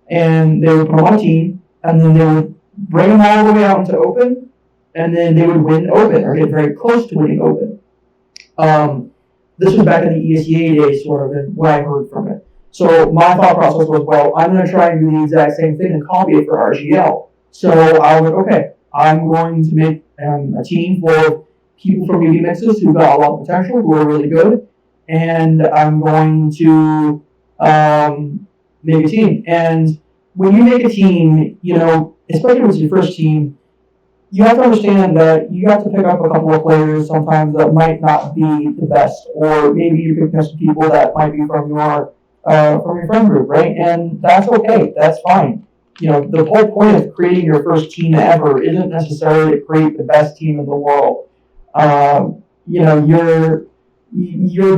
Speaker 3: and they would put them on a team, and then they would bring them all the way out into open, and then they would win open or get very close to winning open. This was back in the ESEA days, sort of, and what I heard from it. So my thought process was, well, I'm going to try and do the exact same thing and copy it for RGL. So I was like, okay, I'm going to make a team full of people from UV Mixes who got a lot of potential, who are really good, and I'm going to make a team. And when you make a team, especially when it's your first team, you have to understand that you have to pick up a couple of players sometimes that might not be the best, or maybe you're picking up some people that might be from your friend group, right? And that's okay. That's fine. The whole point of creating your first team ever isn't necessarily to create the best team in the world. Your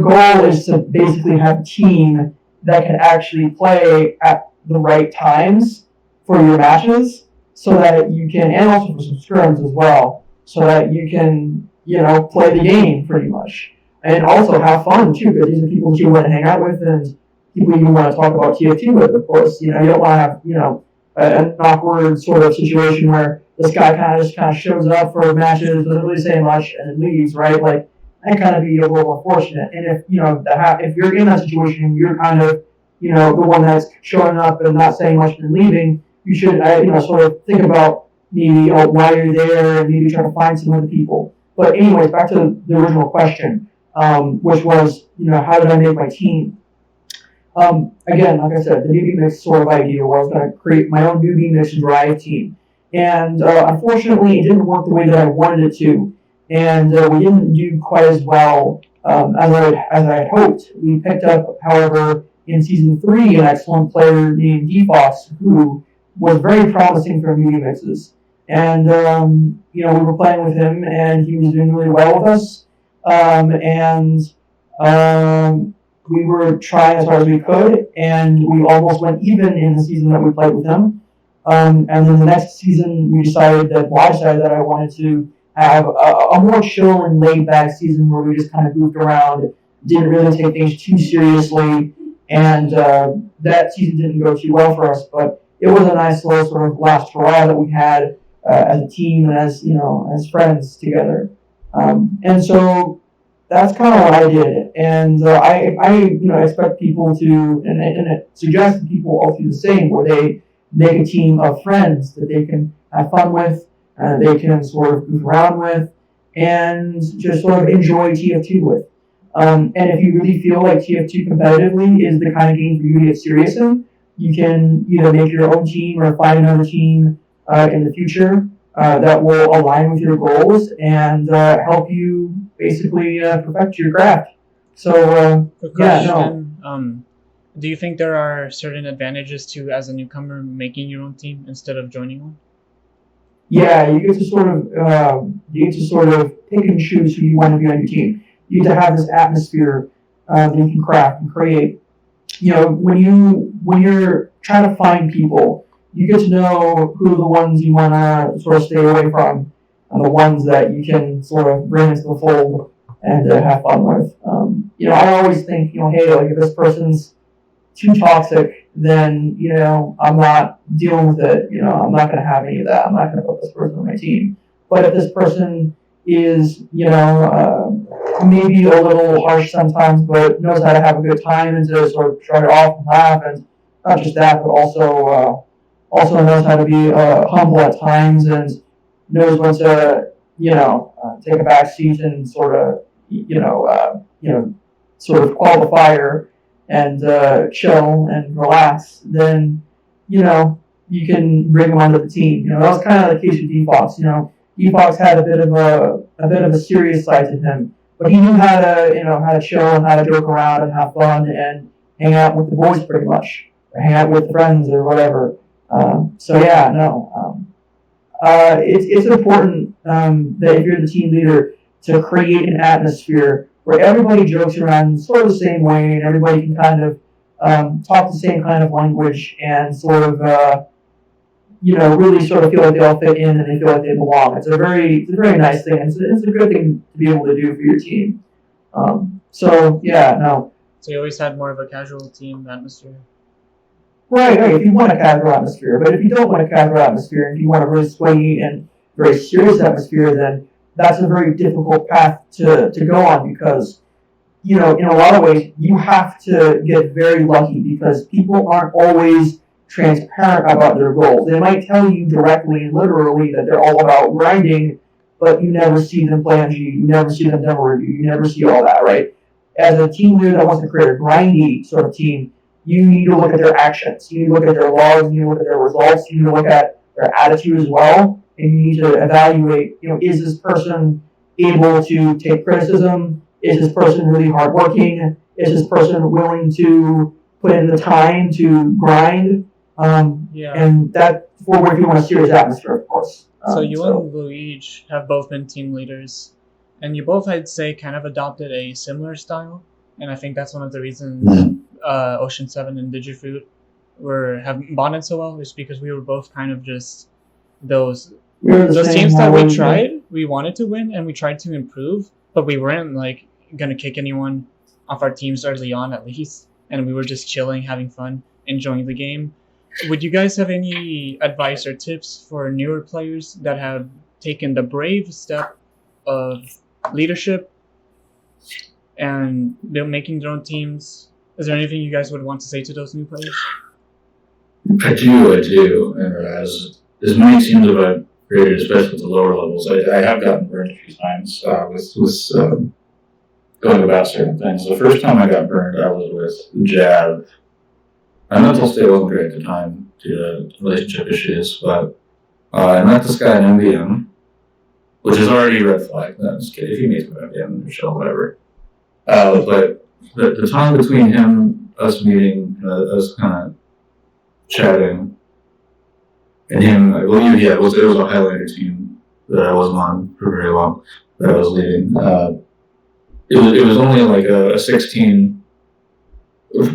Speaker 3: goal is to basically have a team that can actually play at the right times for your matches, so that you can, and also for some scrims as well, so that you can, play the game pretty much. And also have fun too, because these are people that you want to hang out with and people you want to talk about TF2 with, of course. You don't want to have, an awkward sort of situation where this guy kind of shows up for matches, doesn't really say much, and then leaves, right? Like, that kind of be a little unfortunate. And if, if you're in that situation, you're kind of, the one that's showing up and not saying much and leaving, you should, sort of think about maybe why you're there and maybe try to find some other people. But anyways, back to the original question, which was, how did I make my team? Again, like I said, the newbie mix sort of idea where I was going to create my own newbie mix drive team. And unfortunately, it didn't work the way that I wanted it to. And we didn't do quite as well as I had hoped. We picked up, however, in Season 3, an excellent player named DFox, who was very promising for newbie mixes. And, we were playing with him, and he was doing really well with us. We were trying as hard as we could, and we almost went even in the season that we played with him. And then the next season, I decided that I wanted to have a more chill and laid-back season where we just kind of goofed around, didn't really take things too seriously, and that season didn't go too well for us, but it was a nice little sort of last hurrah that we had as a team and as friends together. And so that's kind of what I did. And I expect people to, and suggest that people all do the same, where they make a team of friends that they can have fun with, they can sort of goof around with, and just sort of enjoy TF2 with. And if you really feel like TF2 competitively is the kind of game for you to get serious in, you can either make your own team or find another team in the future that will align with your goals and help you basically perfect your craft. So,
Speaker 2: Quick
Speaker 3: yeah, no.
Speaker 2: question. Do you think there are certain advantages to, as a newcomer, making your own team instead of joining one?
Speaker 3: Yeah, you get to sort of pick and choose who you want to be on your team. You get to have this atmosphere that you can craft and create. When you're trying to find people, you get to know who the ones you want to sort of stay away from, and the ones that you can sort of bring into the fold and have fun with. I always think, hey, like if this person's too toxic, then I'm not dealing with it. I'm not going to have any of that. I'm not going to put this person on my team. But if this person is, maybe a little harsh sometimes, but knows how to have a good time and to sort of shrug it off and laugh, and not just that, but also knows how to be humble at times and knows when to, take a back seat and sort of, sort of quell the fire and chill and relax, then you can bring them onto the team. That was kind of the case with Defox. Defox had a bit of a serious side to him, but he knew how to chill and how to joke around and have fun and hang out with the boys pretty much, or hang out with friends or whatever. It's important that if you're the team leader to create an atmosphere where everybody jokes around sort of the same way and everybody can kind of talk the same kind of language and sort of, really sort of feel like they all fit in and they feel like they belong. It's a very nice thing. It's a good thing to be able to do for your team. So
Speaker 2: you always had more of a casual team atmosphere.
Speaker 3: Right. If you want a casual atmosphere, but if you don't want a casual atmosphere, if you want a really sweaty and very serious atmosphere, then that's a very difficult path to go on because, in a lot of ways, you have to get very lucky because people aren't always transparent about their goals. They might tell you directly and literally that they're all about grinding, but you never see them play on G, you never see them demo review, you never see all that, right? As a team leader that wants to create a grindy sort of team, you need to look at their actions, you need to look at their logs, you need to look at their results, you need to look at their attitude as well, and you need to evaluate, is this person able to take criticism? Is this person really hardworking? Is this person willing to put in the time to grind? And that for if you want a serious atmosphere, of course.
Speaker 2: So and Luigi have both been team leaders, and you both, I'd say, kind of adopted a similar style, and I think that's one of the reasons Ocean 7 and Digifruit have bonded so well, is because we were both kind of just those teams that we wanted to win and we tried to improve, but we weren't like gonna kick anyone off our teams early on at least, and we were just chilling, having fun, enjoying the game. Would you guys have any advice or tips for newer players that have taken the brave step of leadership and they're making their own teams? Is there anything you guys would want to say to those new players?
Speaker 5: I do. And as many teams as I've created, especially at the lower levels, I have gotten burned a few times with going about certain things. The first time I got burned, I was with Jab. My mental state wasn't great at the time due to relationship issues, but I met this guy in MBM, which is already a red flag. No, I'm just kidding. If he meets me in MBM, chill, whatever. But the time between us meeting, us kind of chatting, and him, it was a Highlander team that I wasn't on for very long, that I was leading. It was only like a 16,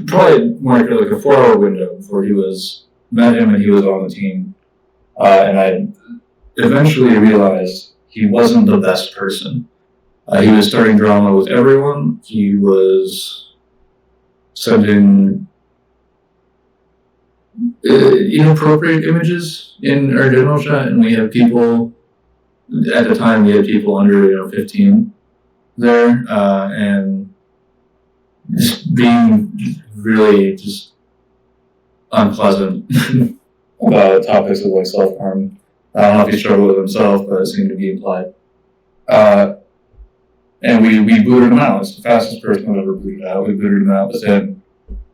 Speaker 5: probably more like a 4-hour window before met him and he was on the team. And I eventually realized he wasn't the best person. He was starting drama with everyone. He was sending inappropriate images in our general chat, and we have people. At the time, we had people under 15 there, and just being really just unpleasant about topics of like self-harm. I don't know if he struggled with himself, but it seemed to be implied. And we booted him out. It's the fastest person I've ever booted out. We booted him out within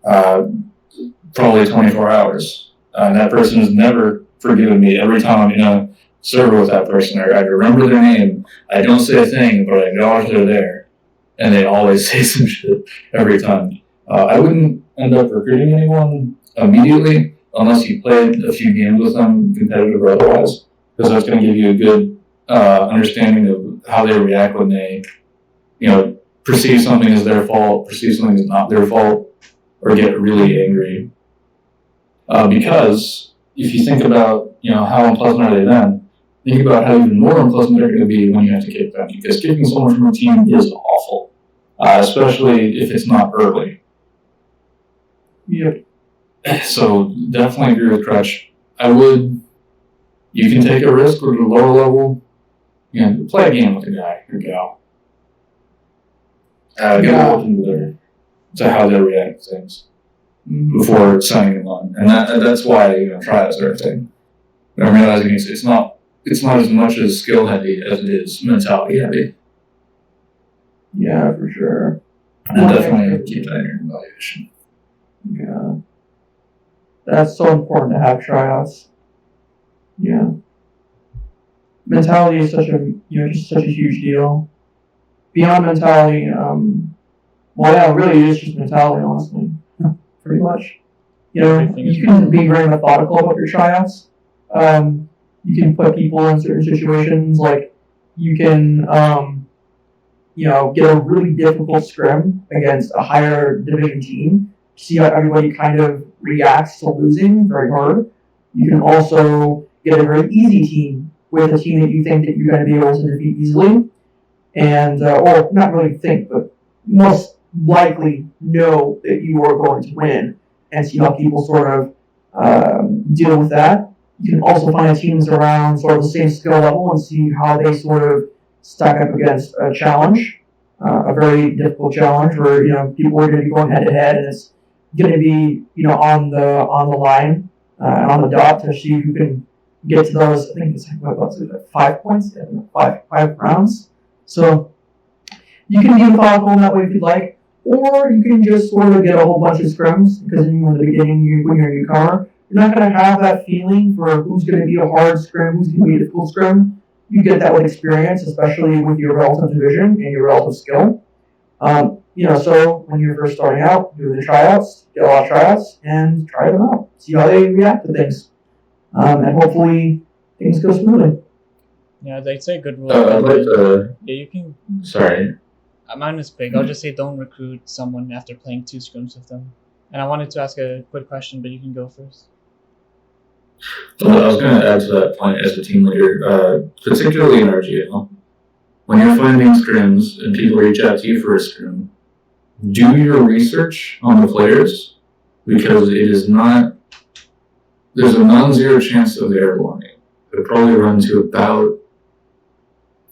Speaker 5: probably 24 hours. And that person has never forgiven me. Every time I'm in a server with that person, I remember their name. I don't say a thing, but I acknowledge they're there. And they always say some shit every time. I wouldn't end up recruiting anyone immediately unless you played a few games with them, competitive or otherwise, because that's going to give you a good understanding of how they react when they, perceive something as their fault, perceive something as not their fault, or get really angry. Because if you think about, how unpleasant are they then, think about how even more unpleasant they're going to be when you have to kick them. Because kicking someone from a team is awful, especially if it's not early.
Speaker 3: Yep.
Speaker 5: So definitely agree with Crutch. You can take a risk with a lower level, play a game with a guy or gal. Get a look to how they react to things before signing them on. And that's why, tryouts are a thing. I'm realizing it's not as much as skill heavy as it is mentality heavy.
Speaker 3: Yeah, for sure.
Speaker 5: And definitely keep that in your evaluation.
Speaker 3: Yeah. That's so important to have tryouts. Yeah. Mentality is just such a huge deal. Beyond mentality, really it is just mentality, honestly. Pretty much. You can be very methodical about your tryouts. You can put people in certain situations, like you can, get a really difficult scrim against a higher division team. See how everybody kind of reacts to losing very hard. You can also get a very easy team with a team that you think that you're going to be able to defeat easily. And, or not really think, but most likely know that you are going to win, and see how people sort of deal with that. You can also find teams around sort of the same skill level and see how they sort of stack up against a challenge, a very difficult challenge where, people are going to be going head to head, and it's going to be, on the line, and on the dot to see who can get to those. I think it's 5 points, 5 rounds. So you can be methodical in that way if you'd like, or you can just sort of get a whole bunch of scrims, because in the beginning, when you're a newcomer, you're not going to have that feeling for who's going to be a hard scrim, who's going to be a difficult scrim. You get that with experience, especially with your relative division and your relative skill. So when you're first starting out, do the tryouts, get a lot of tryouts, and try them out. See how they react to things. And hopefully things go smoothly.
Speaker 2: Yeah, I'd say good rule. You can.
Speaker 5: Sorry.
Speaker 2: Mine is big. I'll just say don't recruit someone after playing 2 scrims with them. And I wanted to ask a quick question, but you can go first.
Speaker 5: Well, I was going to add to that point as a team leader, particularly in RGL. When you're finding scrims and people reach out to you for a scrim, do your research on the players, because there's a non-zero chance of error warning. It'll probably run to about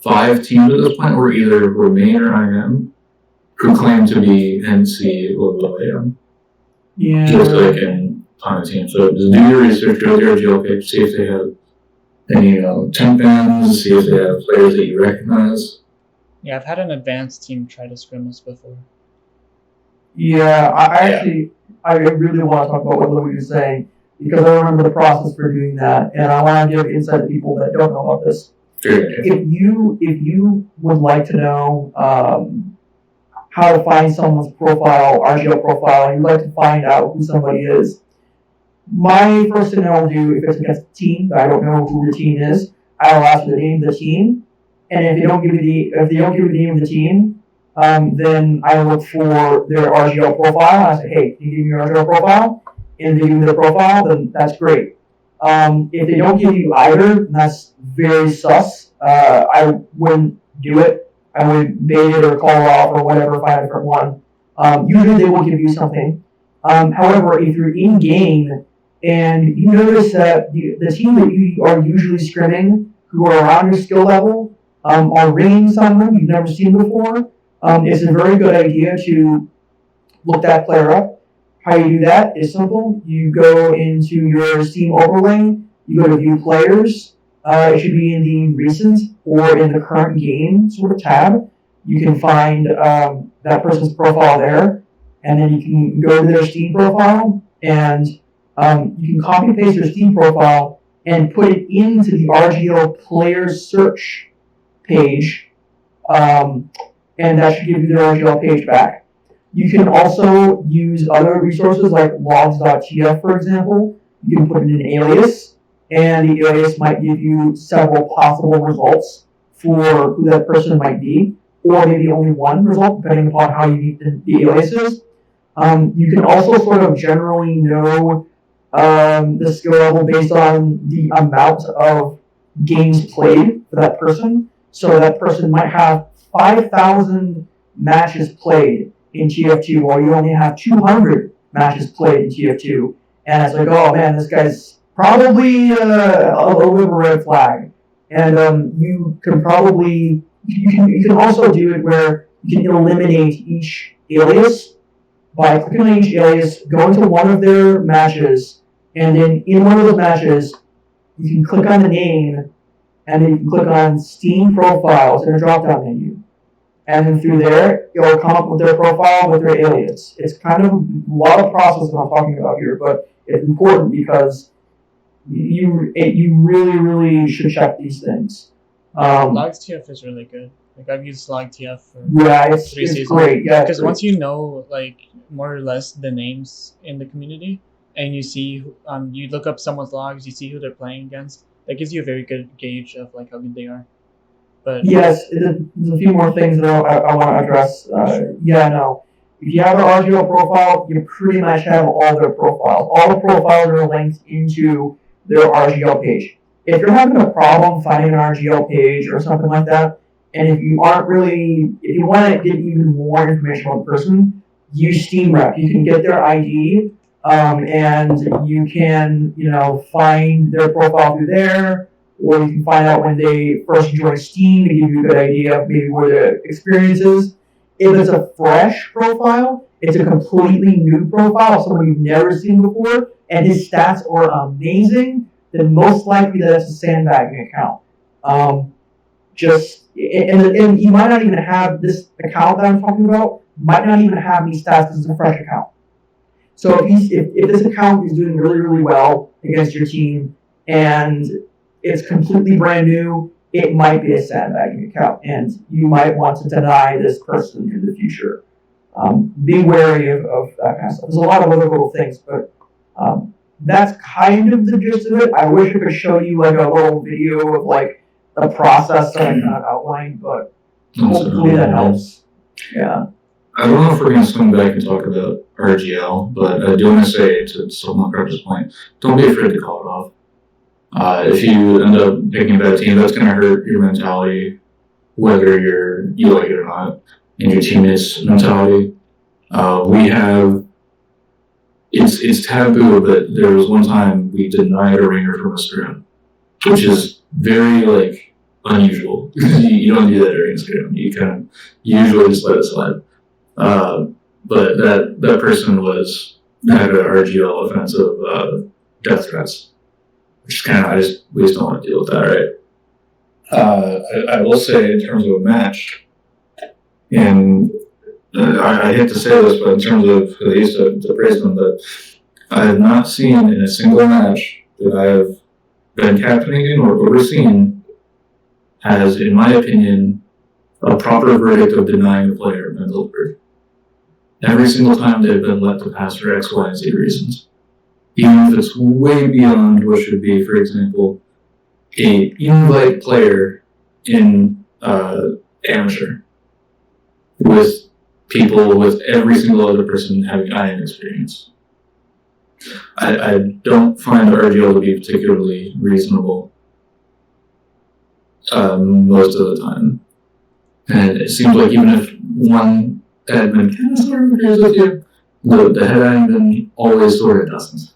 Speaker 5: 5 teams at this point, where either Remain or IM, who claim to be NC or AM.
Speaker 3: Yeah.
Speaker 5: Just like in on a team. So just do your research, go to their RGL page, see if they have any temp bans, see if they have players that you recognize.
Speaker 2: Yeah, I've had an advanced team try to scrim us before.
Speaker 3: Yeah, I really want to talk about what Louis was saying, because I remember the process for doing that, and I want to give insight to people that don't know about this. If you would like to know how to find someone's profile, RGL profile, and you'd like to find out who somebody is, my first thing I'll do, if it's against a team that I don't know who the team is, I'll ask the name of the team, and if they don't give me the name of the team, then I look for their RGL profile. I say, hey, can you give me your RGL profile? And they give me the profile, then that's great. If they don't give you either, then that's very sus. I wouldn't do it. I would bait it or call it off or whatever, find a different one. Usually they will give you something. However, if you're in game and you notice that the team that you are usually scrimming, who are around your skill level, are ringing someone you've never seen before. It's a very good idea to look that player up. How you do that is simple. You go into your Steam overlay, you go to View Players. It should be in the Recent or in the Current Game sort of tab. You can find that person's profile there, and then you can go to their Steam profile, and you can copy and paste their Steam profile and put it into the RGL Players Search page, and that should give you their RGL page back. You can also use other resources like logs.tf, for example. You can put in an alias, and the alias might give you several possible results for who that person might be, or maybe only one result, depending upon how unique the alias is. You can also sort of generally know the skill level based on the amount of games played for that person. So that person might have 5,000 matches played in TF2, while you only have 200 matches played in TF2. And it's like, oh man, this guy's probably a little bit of a red flag. And you can probably, you can also do it where you can eliminate each alias by clicking on each alias, go into one of their matches, and then in one of those matches, you can click on the name, and then you can click on Steam Profiles in a drop-down menu. And then through there, it'll come up with their profile with their alias. It's kind of a lot of process that I'm talking about here, but it's important because you really, really should check these things.
Speaker 2: Logs TF is really good. Like I've used Log TF for
Speaker 3: it's
Speaker 2: seasons.
Speaker 3: Great. Yeah,
Speaker 2: because once you know like more or less the names in the community, and you see you look up someone's logs, you see who they're playing against. That gives you a very good gauge of like how good they are. But
Speaker 3: yes, there's a few more things that I want to address. If you have an RGL profile, you pretty much have all their profiles. All the profiles are linked into their RGL page. If you're having a problem finding an RGL page or something like that, and if you want to get even more information on the person, use Steam Rep. You can get their ID, and you can find their profile through there. Or you can find out when they first joined Steam to give you a good idea of maybe where their experience is. If it's a fresh profile, it's a completely new profile, someone you've never seen before, and his stats are amazing, then most likely that's a sandbagging account. And he might not even have this account that I'm talking about, might not even have these stats as a fresh account. So if this account is doing really, really well against your team, and it's completely brand new, it might be a sandbagging account, and you might want to deny this person in the future. Be wary of that kind of stuff. There's a lot of other little things, but that's kind of the gist of it. I wish I could show you like a little video of like the process that I kind of outlined, but hopefully that helps. Yeah.
Speaker 5: I don't know if we're going to swing back and talk about RGL, but I do want to say to someone Crutch's point, don't be afraid to call it off. If you end up picking a bad team, that's going to hurt your mentality, whether you like it or not, and your teammates' mentality. It's taboo, but there was one time we denied a ringer from a scrim, which is very unusual. You don't do that during a scrim. You kind of usually just let it slide. But that person had an RGL offensive death threats. Which is we just don't want to deal with that, right? I will say in terms of a match, and I hate to say this, but in terms of, I used to praise them, but I have not seen in a single match that I have been captaining in or overseen has, in my opinion, a proper verdict of denying the player been delivered. Every single time they've been let to pass for X, Y, and Z reasons. Even if it's way beyond what should be, for example, a invite player in amateur with people with every single other person having IM experience. I don't find RGL to be particularly reasonable most of the time. And it seems like even if one admin kind of sort of agrees with you, the head admin always sort of doesn't.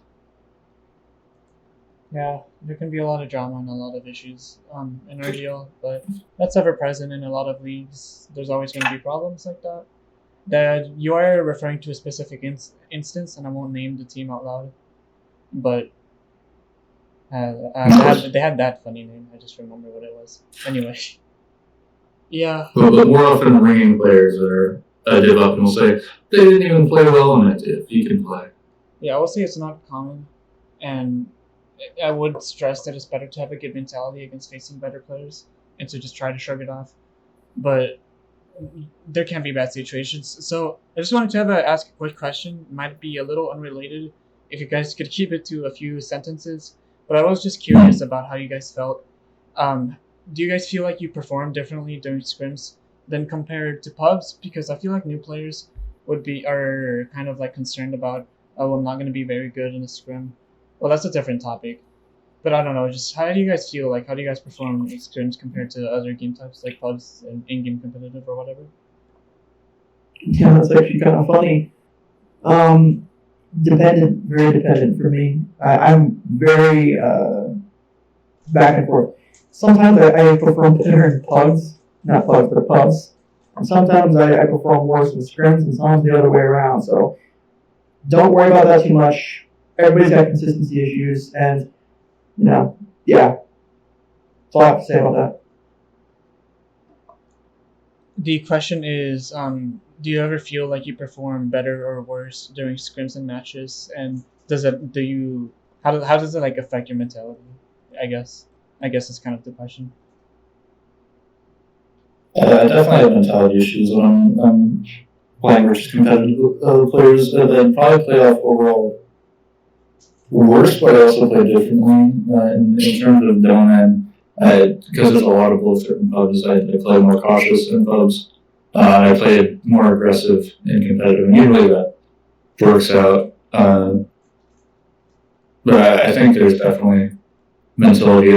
Speaker 2: Yeah, there can be a lot of drama and a lot of issues in our deal, but that's ever present in a lot of leagues. There's always going to be problems like that. That you are referring to a specific instance, and I won't name the team out loud, but they had that funny name. I just remember what it was. Anyway, yeah,
Speaker 5: But more often, ringing players are div up and will say they didn't even play well on that div. You can play.
Speaker 2: yeah, I will say it's not common, and I would stress that it's better to have a good mentality against facing better players and to just try to shrug it off. But there can be bad situations. So I just wanted to ask a quick question. It might be a little unrelated. If you guys could keep it to a few sentences, but I was just curious about how you guys felt. Do you guys feel like you perform differently during scrims than compared to pubs? Because I feel like new players are kind of like concerned about, oh, I'm not going to be very good in a scrim. Well, that's a different topic. But I don't know, just how do you guys feel? Like, how do you guys perform in scrims compared to other game types, like pubs and in-game competitive or whatever?
Speaker 3: Yeah, that's actually kind of funny. Very dependent for me. I'm very back and forth. Sometimes I perform better in pubs, not pubs, but pubs. And sometimes I perform worse in scrims, and sometimes the other way around. So don't worry about that too much. Everybody's got consistency issues, and yeah. That's all I have to say about that.
Speaker 2: The question is, do you ever feel like you perform better or worse during scrims and matches? And how does it like affect your mentality? I guess that's kind of the question.
Speaker 5: I definitely have mentality issues when I'm playing versus competitive players. Then probably play off overall worse, but I also play differently in terms of donut. Because there's a lot of bullshit in pubs, I play more cautious in pubs. I play more aggressive in competitive, and usually that works out. But I think there's definitely mentality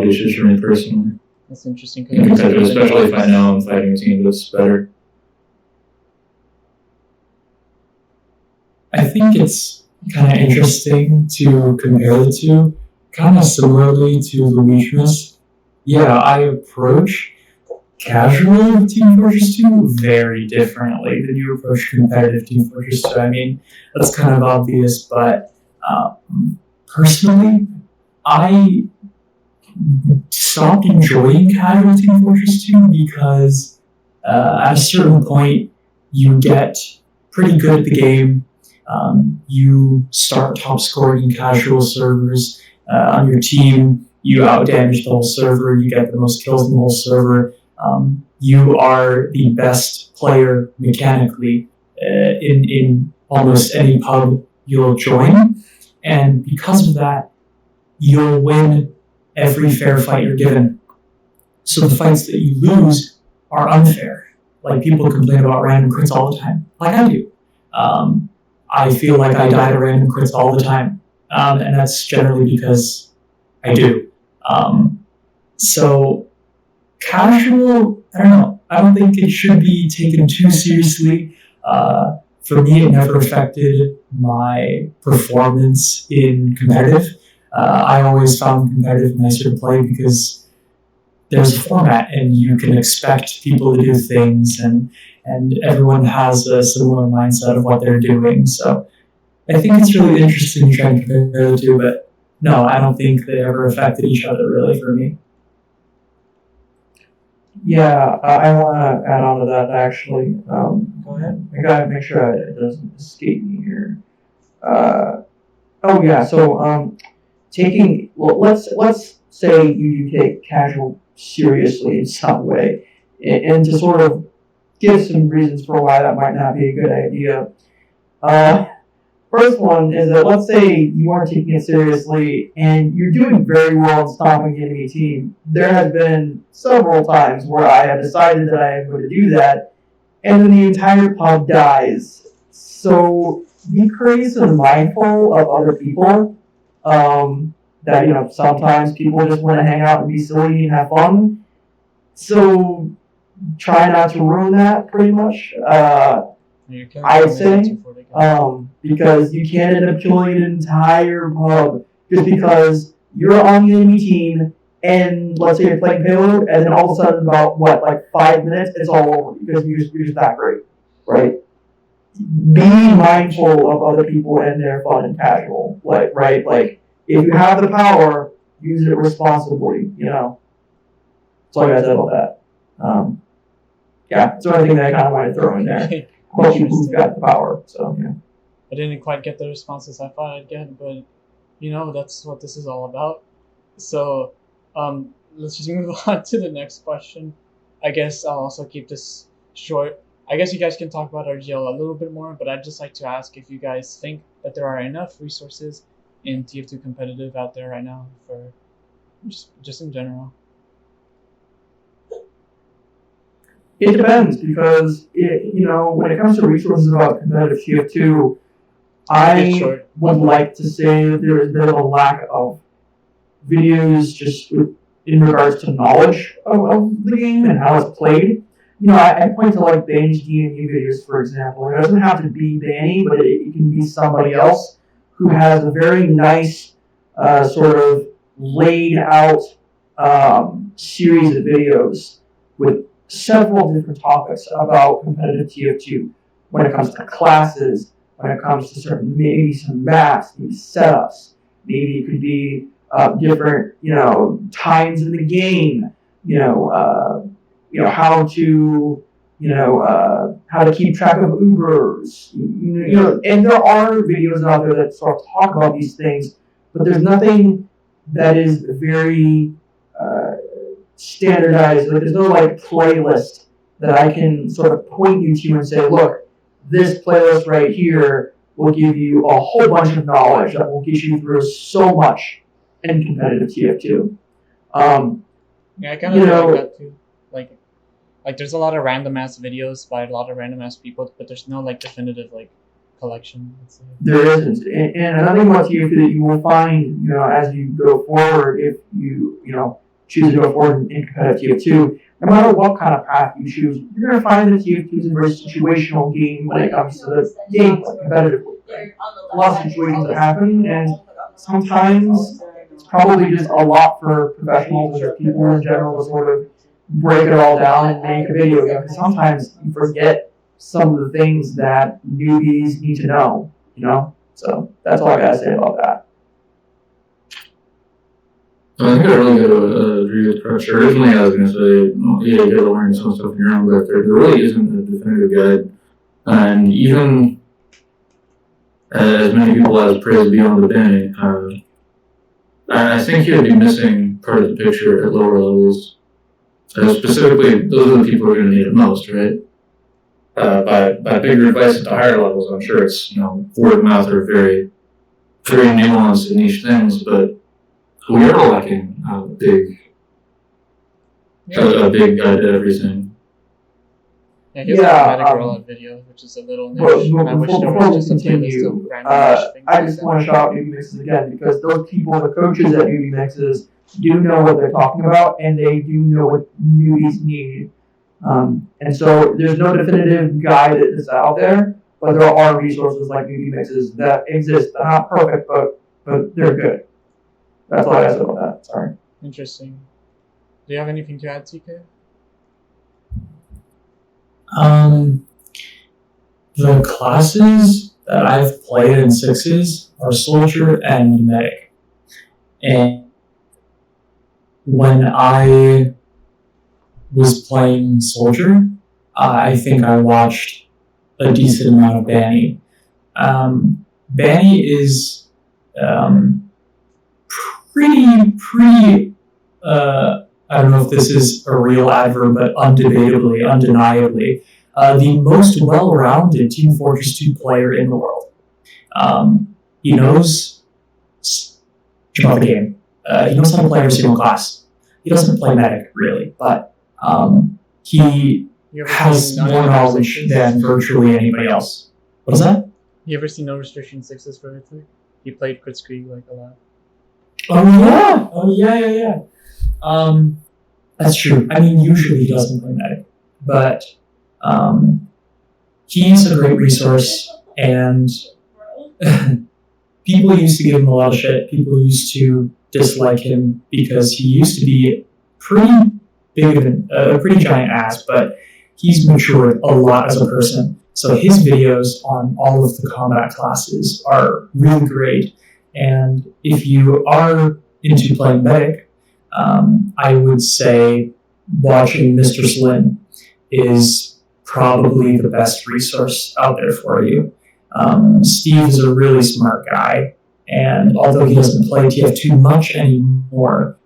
Speaker 5: issues for me personally.
Speaker 2: That's interesting.
Speaker 5: In competitive, especially if I know I'm fighting a team that's better.
Speaker 1: I think it's kind of interesting to compare the two, kind of similarly to Luigmas. Yeah, I approach casual Team Fortress 2 very differently than you approach competitive Team Fortress 2. I mean, that's kind of obvious, but personally, I stopped enjoying casual Team Fortress 2 because at a certain point, you get pretty good at the game. You start top scoring in casual servers on your team. You outdamage the whole server. You get the most kills in the whole server. You are the best player mechanically in almost any pub you'll join, and because of that, you'll win every fair fight you're given. So the fights that you lose are unfair. Like, people complain about random crits all the time, like I do. I feel like I die to random crits all the time, and that's generally because I do. So casual, I don't know. I don't think it should be taken too seriously. For me, it never affected my performance in competitive. I always found competitive nicer to play because there's a format and you can expect people to do things, and everyone has a similar mindset of what they're doing. So I think it's really interesting to try and compare the two, but no, I don't think they ever affected each other really for me.
Speaker 3: Yeah, I want to add on to that actually.
Speaker 2: Go ahead.
Speaker 3: I gotta make sure it doesn't escape me here. Oh yeah, so let's say you take casual seriously in some way, and to sort of give some reasons for why that might not be a good idea. First one is that let's say you aren't taking it seriously and you're doing very well in stopping the enemy team. There have been several times where I have decided that I am going to do that, and then the entire pub dies. So be courteous and mindful of other people. That sometimes people just want to hang out and be silly and have fun. So try not to ruin that, pretty much. I'd say, because you can't end up killing an entire pub just because you're on the enemy team, and let's say you're playing payload, and then all of a sudden, about like 5 minutes, it's all over because you're just that great, right? Be mindful of other people and their fun and casual, right? Like if you have the power, use it responsibly. That's all I gotta say about that. Yeah, it's the only thing that I kind of wanted to throw in there. About people who've got the power. So yeah.
Speaker 2: I didn't quite get the responses I thought I'd get, but that's what this is all about. So, let's just move on to the next question. I guess I'll also keep this short. I guess you guys can talk about RGL a little bit more, but I'd just like to ask if you guys think that there are enough resources in TF2 competitive out there right now for just in general.
Speaker 3: It depends because when it comes to resources about competitive TF2, I would like to say that there is a bit of a lack of videos just in regards to knowledge of the game and how it's played. I point to like Banny's DMU videos, for example. It doesn't have to be Banny, but it can be somebody else who has a very nice sort of laid out series of videos with several different topics about competitive TF2 when it comes to classes, when it comes to maybe some maps, maybe setups, maybe it could be different, times in the game, how to, how to keep track of Ubers, and there are videos out there that sort of talk about these things, but there's nothing that is very standardized. Like there's no like playlist that I can sort of point you to and say, look, this playlist right here will give you a whole bunch of knowledge that will get you through so much in competitive TF2.
Speaker 2: Yeah, I kind of like that too. Like there's a lot of random ass videos by a lot of random ass people, but there's no like definitive like collection. Let's say.
Speaker 3: There isn't, and another thing about TF2 that you will find, as you go forward, if you choose to go forward in competitive TF2, no matter what kind of path you choose, you're going to find that TF2 is a very situational game when it comes to the game competitively. A lot of situations that happen, and sometimes it's probably just a lot for professionals or people in general to sort of break it all down and make a video game. Because sometimes you forget some of the things that newbies need to know, So that's all I got to say about that.
Speaker 5: I think I really got to agree with Crutch. Originally, I was going to say, you got to learn some stuff on your own, but there really isn't a definitive guide. And even as many people as praise beyond the Benny, I think you'd be missing part of the picture at lower levels. Specifically, those are the people who are going to need it most, right? By bigger advice at the higher levels, I'm sure it's word of mouth or very, very nuanced and niche things, but we are lacking a big guide to everything.
Speaker 2: Yeah, here's a dramatic rollout video, which is a little niche. I wish there was just a playlist of random niche things.
Speaker 3: I just want to shout out Newbie Mixes again because those people, the coaches at Newbie Mixes, do know what they're talking about and they do know what newbies need. And so there's no definitive guide that is out there, but there are resources like Newbie Mixes that exist. They're not perfect, but they're good. That's all I have to say about that. Sorry.
Speaker 2: Interesting. Do you have anything to add, TK?
Speaker 1: The classes that I've played in sixes are soldier and medic. And when I was playing soldier, I think I watched a decent amount of Banny. Banny is pretty I don't know if this is a real adverb, but undeniably, the most well-rounded Team Fortress 2 player in the world. He knows about the game. He knows how to play every single class. He doesn't play medic, really, but he has more knowledge than virtually anybody else. What is that?
Speaker 2: You ever see No Restriction 6s for Italy? He played Kritzkrieg like a lot.
Speaker 1: Oh yeah. That's true. I mean, usually he doesn't play medic, but he's a great resource, and people used to give him a lot of shit. People used to dislike him because he used to be pretty big of a pretty giant ass, but he's matured a lot as a person. So his videos on all of the combat classes are really great. And if you are into playing medic, I would say watching Mr. Slin is probably the best resource out there for you. Steve is a really smart guy, and although he doesn't play TF2 much anymore,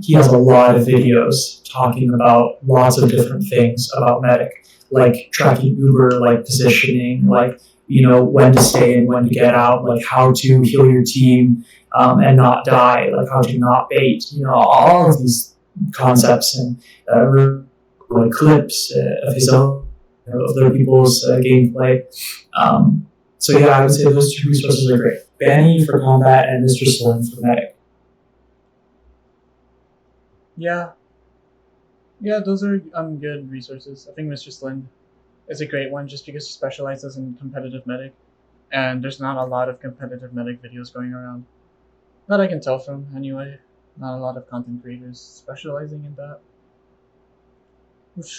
Speaker 1: he has a lot of videos talking about lots of different things about medic, like tracking Uber, like positioning, like, you know, when to stay and when to get out, like how to heal your team and not die, like how to not bait, you know, all of these concepts and like clips of his own, you know, other people's gameplay. So yeah, I would say those two resources are great. Benny for combat and Mr. Slim for medic.
Speaker 2: Yeah, those are good resources. I think Mr. Slind is a great one just because he specializes in competitive medic, and there's not a lot of competitive medic videos going around that I can tell from anyway. Not a lot of content creators specializing in that.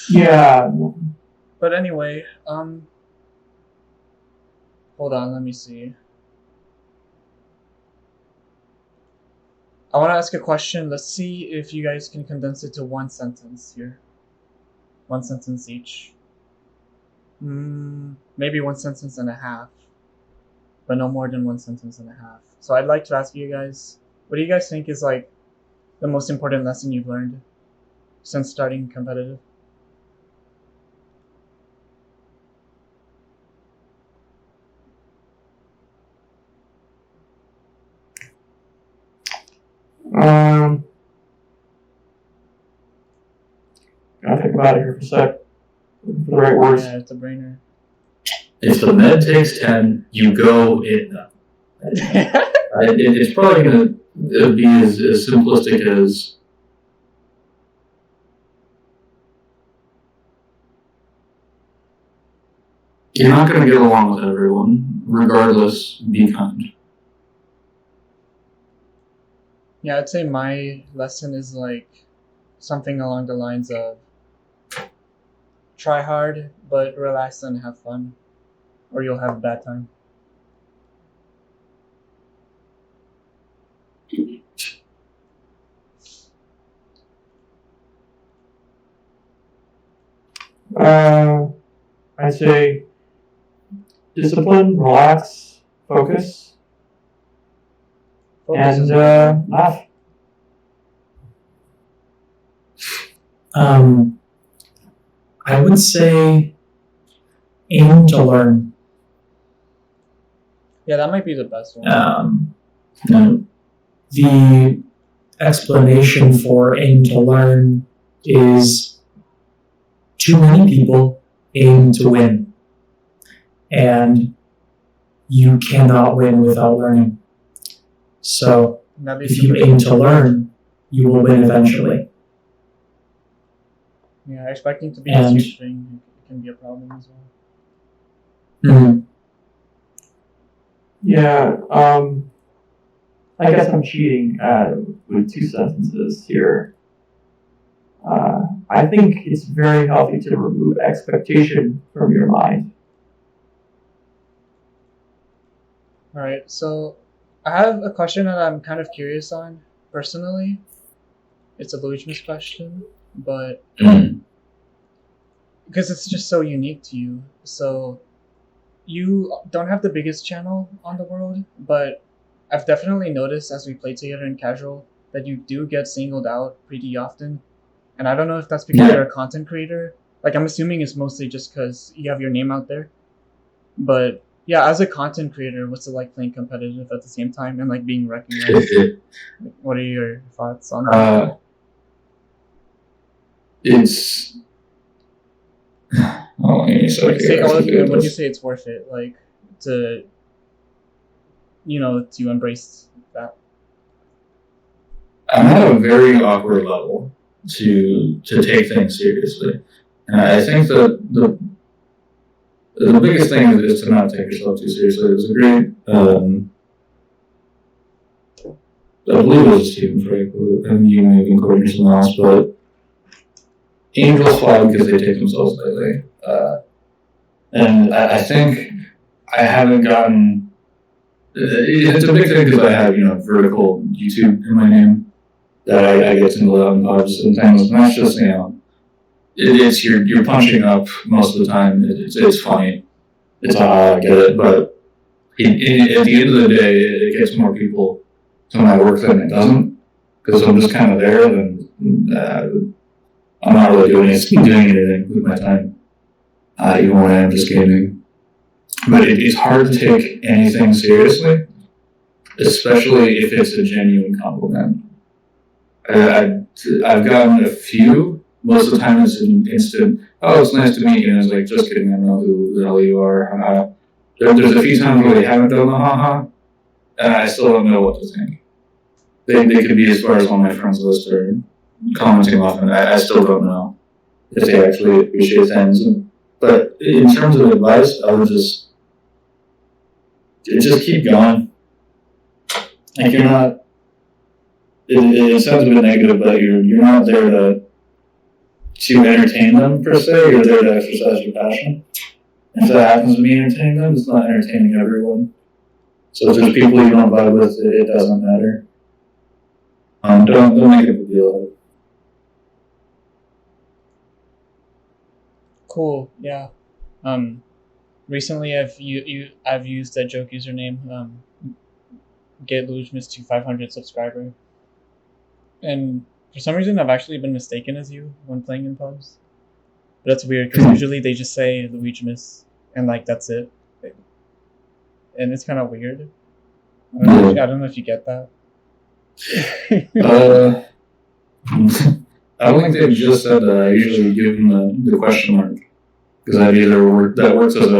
Speaker 3: Yeah.
Speaker 2: But anyway, hold on, let me see. I want to ask a question. Let's see if you guys can condense it to one sentence here. One sentence each. Maybe one sentence and a half. But no more than one sentence and a half. So I'd like to ask you guys, what do you guys think is like the most important lesson you've learned since starting competitive?
Speaker 3: Gotta think about it here for a sec. Looking for the right words.
Speaker 2: Yeah, it's a brainer.
Speaker 5: If the med takes 10, you go in. It's probably going to be as simplistic as you're not going to get along with everyone. Regardless, be kind.
Speaker 2: Yeah, I'd say my lesson is like something along the lines of try hard, but relax and have fun, or you'll have a bad time.
Speaker 3: I'd say discipline, relax, focus, and laugh.
Speaker 1: I would say aim to learn.
Speaker 2: Yeah, that might be the best one.
Speaker 1: The explanation for aim to learn is too many people aim to win. And you cannot win without learning. So if you aim to learn, you will win eventually.
Speaker 2: Yeah, expecting to be a huge thing can be a problem as well.
Speaker 1: Mm-hmm.
Speaker 3: Yeah, I guess I'm cheating with two sentences here. I think it's very healthy to remove expectation from your mind.
Speaker 2: Alright, so I have a question that I'm kind of curious on, personally. It's a Luigmas question, but because it's just so unique to you. So you don't have the biggest channel on the world, but I've definitely noticed as we play together in casual that you do get singled out pretty often. And I don't know if that's because you're a content creator. Like, I'm assuming it's mostly just because you have your name out there. But yeah, as a content creator, what's it like playing competitive at the same time and like being recognized? What are your thoughts on that?
Speaker 5: It's. Oh,
Speaker 2: Would you say it's worth it, like, to, you know, to embrace that?
Speaker 5: I'm at a very awkward level to take things seriously, and I think that the biggest thing is to not take yourself too seriously. There's a great I believe it was Stephen Frake, and you may be quoting something else, but angels fly because they take themselves lightly. And I think I haven't gotten. It's a big thing because I have, vertical YouTube in my name that I get singled out in pubs and things. And that's just, it's you're punching up most of the time. It's funny. It's I get it, but at the end of the day, it gets more people to my work than it doesn't, because I'm just kind of there, and I'm not really doing anything with my time, even when I'm just gaming. But it's hard to take anything seriously, especially if it's a genuine compliment. I've gotten a few. Most of the time it's an instant, oh, it's nice to meet you, and it's like, just kidding, I don't know who the hell you are. There's a few times where they haven't done the haha, and I still don't know what to think. They could be as far as on my friends list or commenting often. I still don't know if they actually appreciate things. But in terms of advice, I would just keep going. Like, you're not. It sounds a bit negative, but you're not there to entertain them per se. You're there to exercise your passion. If that happens to be entertaining them, it's not entertaining everyone. So if there's people you don't vibe with, it doesn't matter. Don't make a big deal of it.
Speaker 2: Cool. Yeah. Recently I've used that joke username. Get Luigmas to 500 subscriber. And for some reason, I've actually been mistaken as you when playing in pubs. But that's weird, because usually they just say Luigmas, and that's it. And it's kind of weird. I don't know if you get that.
Speaker 5: I don't think they've just said that. I usually give them the question mark, because that works as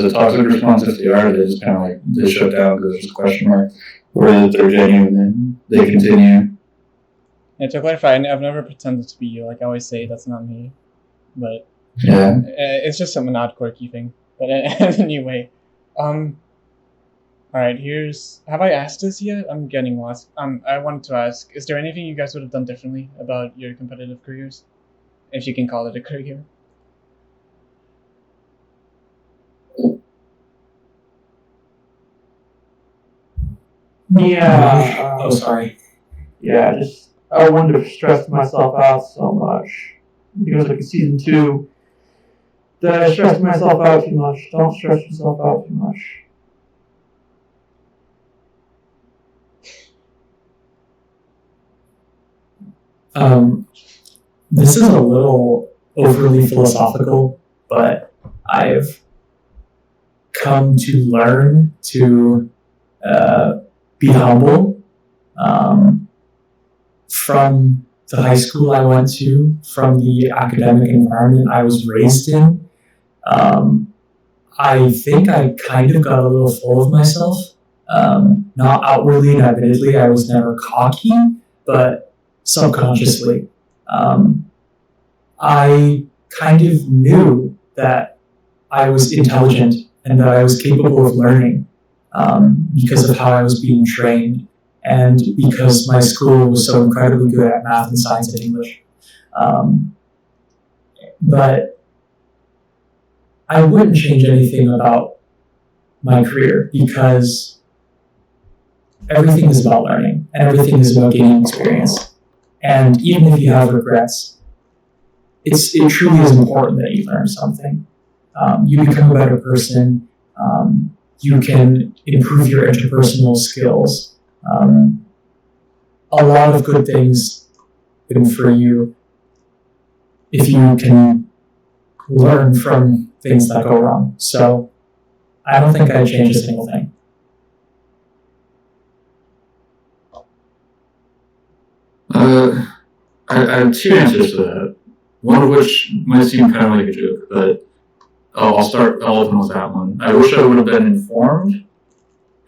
Speaker 5: a toxic response. If they are, they just kind of they shut down because there's a question mark. Or that they're genuine and they continue.
Speaker 2: And to clarify, I've never pretended to be you. I always say that's not me. But
Speaker 5: yeah,
Speaker 2: it's just some odd quirky thing. But anyway, all right. Have I asked this yet? I'm getting lost. I wanted to ask: is there anything you guys would have done differently about your competitive careers, if you can call it a career?
Speaker 3: Yeah.
Speaker 1: Sorry.
Speaker 3: Yeah, I wanted to stress myself out so much. Because like in season 2, that I stressed myself out too much. Don't stress yourself out too much.
Speaker 1: This is a little overly philosophical, but I've come to learn to be humble. From the high school I went to, from the academic environment I was raised in, I think I kind of got a little full of myself. Not outwardly and admittedly, I was never cocky, but subconsciously. I kind of knew that I was intelligent and that I was capable of learning because of how I was being trained and because my school was so incredibly good at math and science and English. But I wouldn't change anything about my career because everything is about learning and everything is about gaining experience. And even if you have regrets, it truly is important that you learn something. You become a better person. You can improve your interpersonal skills. A lot of good things happen for you if you can learn from things that go wrong. So I don't think I'd change a single thing.
Speaker 5: I have two answers to that. One of which might seem kind of like a joke, but I'll open with that one. I wish I would have been informed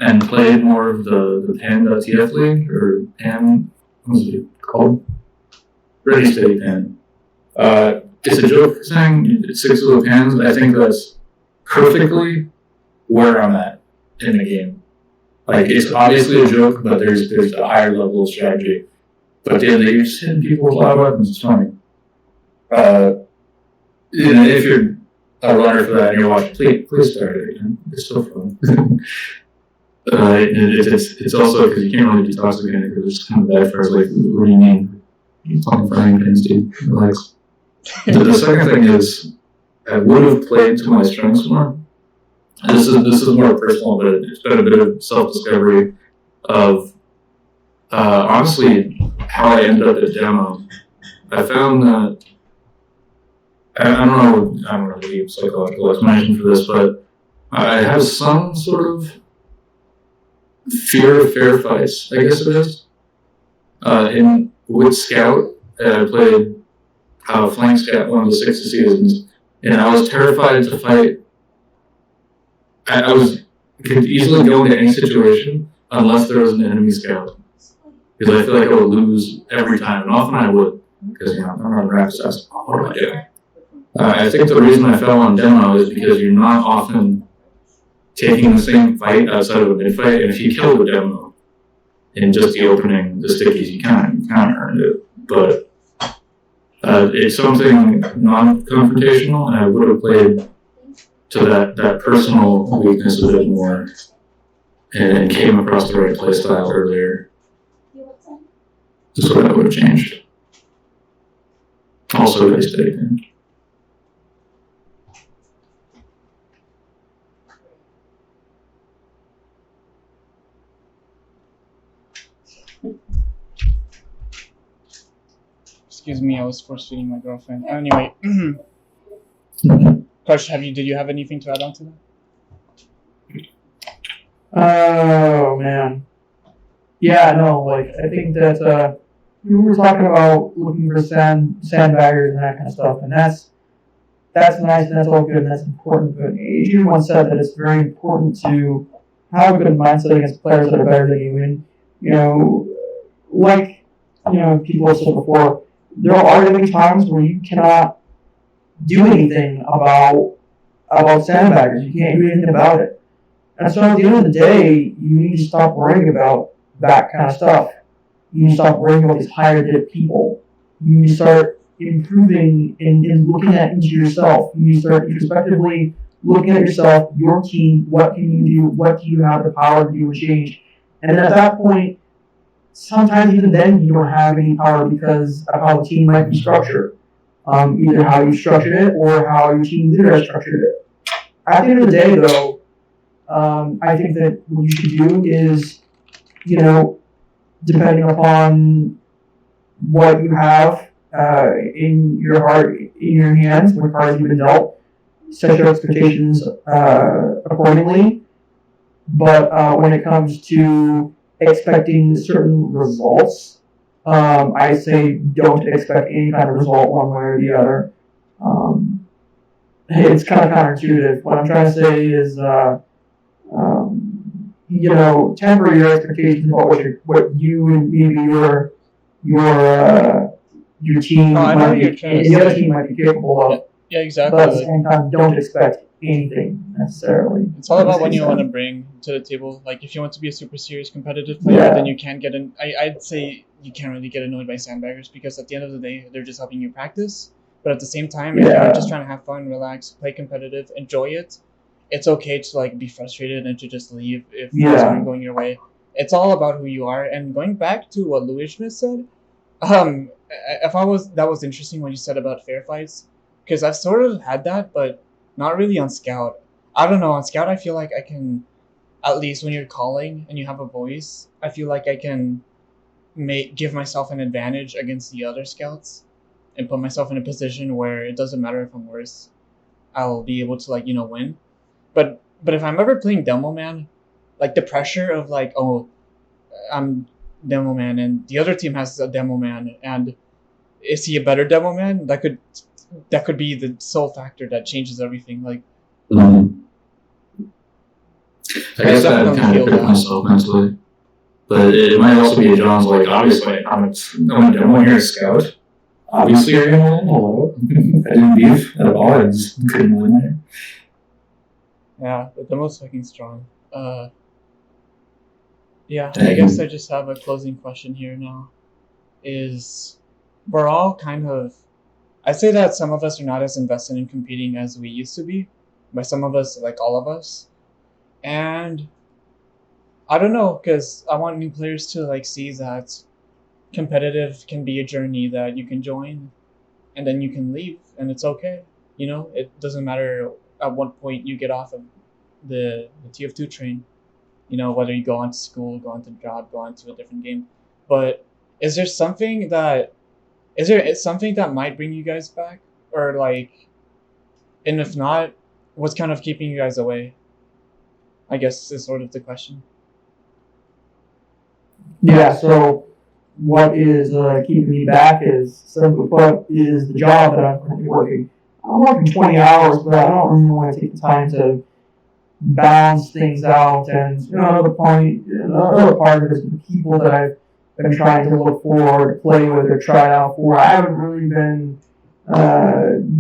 Speaker 5: and played more of the Pan.tf league, or Pan, what was it called? Ready Steady Pan. It's a joke saying it's 6 of the pans. I think that's perfectly where I'm at in the game. Like, it's obviously a joke, but there's a higher level of strategy. But at the end of the day, you're just hitting people with a lot of weapons. It's funny. If you're a runner for that and you're watching, please start it. It's so fun. It's also because you can't really detox again because it's kind of bad for us. Like, what do you mean? You're talking frying pans, dude. Relax. The second thing is, I would have played to my strengths more. This is more personal, but it's been a bit of self-discovery of honestly how I ended up at demo. I found that I don't know the psychological explanation for this, but I have some sort of fear of fair fights, I guess it is. With Scout, I played Flank Scout one of the 6 seasons, and I was terrified to fight. I could easily go into any situation unless there was an enemy Scout, because I feel like I would lose every time, and often I would, because I'm on rapid assassin. What am I doing? I think the reason I fell on demo is because you're not often taking the same fight outside of a mid-fight, and if you kill the demo in just the opening, the stickies, you kind of earned it. But it's something non-confrontational, and I would have played to that personal weakness a bit more and came across the right playstyle earlier. So that would have changed. Also, they stayed in.
Speaker 2: Excuse me, I was force feeding my girlfriend. Anyway, Crush, did you have anything to add on to that?
Speaker 3: Oh man. Yeah, no, like I think that we were talking about looking for sandbaggers and that kind of stuff, and that's nice and that's all good and that's important. But Adrian once said that it's very important to have a good mindset against players that are better than you. And people have said before, there are going to be times where you cannot do anything about sandbaggers. You can't do anything about it. And so at the end of the day, you need to stop worrying about that kind of stuff. You need to stop worrying about these higher dip people. You need to start improving and looking into yourself. You need to start introspectively looking at yourself, your team, what can you do, what do you have the power to do and change. And then at that point, sometimes even then you don't have any power because of how the team might be structured. Either how you structured it or how your team leader has structured it. At the end of the day, though, I think that what you should do is, depending upon what you have in your heart, in your hands, what cards you've been dealt, set your expectations accordingly. But when it comes to expecting certain results, I say don't expect any kind of result one way or the other. It's kind of counterintuitive. What I'm trying to say is, temper your expectations about what you and maybe your team might be, and the other team might be capable of.
Speaker 2: Yeah, exactly.
Speaker 3: But at the same time, don't expect anything necessarily.
Speaker 2: It's all about what you want to bring to the table. Like, if you want to be a super serious competitive player, then you can't get in. I'd say you can't really get annoyed by sandbaggers because at the end of the day, they're just helping you practice. But at the same time, if you're just trying to have fun, relax, play competitive, enjoy it, it's okay to be frustrated and to just leave if things aren't going your way. It's all about who you are. And going back to what Luigmas said, that was interesting what you said about fair fights, because I've sort of had that, but not really on Scout. I don't know, on Scout I feel like I can, at least when you're calling and you have a voice, I feel like I can give myself an advantage against the other Scouts and put myself in a position where it doesn't matter if I'm worse, I'll be able to win. But if I'm ever playing Demo Man, the pressure of I'm Demo Man and the other team has a Demo Man, and is he a better Demo Man? That could be the sole factor that changes everything.
Speaker 5: I guess I kind of pick myself mentally, but it might also be John's obviously I'm a Demo, you're a Scout. Obviously you're gonna win. Hello. I didn't beef at all. I just couldn't win there.
Speaker 2: Yeah, but Demo's fucking strong. Yeah, I
Speaker 5: Dang.
Speaker 2: guess I just have a closing question here now. Is we're all kind of, I say that some of us are not as invested in competing as we used to be. By some of us, like all of us. And I don't know, because I want new players to like see that competitive can be a journey that you can join and then you can leave and it's okay. You know, it doesn't matter at what point you get off of the TF2 train. You know, whether you go on to school, go on to job, go on to a different game. But is there something that might bring you guys back? Or like, and if not, what's kind of keeping you guys away? I guess is sort of the question.
Speaker 3: Yeah, so what is keeping me back is, simply put, is the job that I'm currently working. I'm working 20 hours, but I don't really want to take the time to balance things out. And another part of it is the people that I've been trying to look for, to play with, or try out for. I haven't really been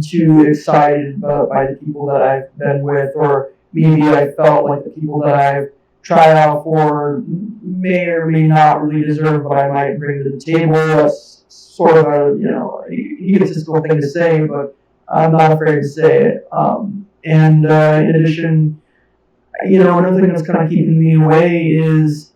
Speaker 3: too excited by the people that I've been with, or maybe I felt like the people that I've tried out for may or may not really deserve what I might bring to the table. That's sort of a egotistical thing to say, but I'm not afraid to say it. And in addition, another thing that's kind of keeping me away is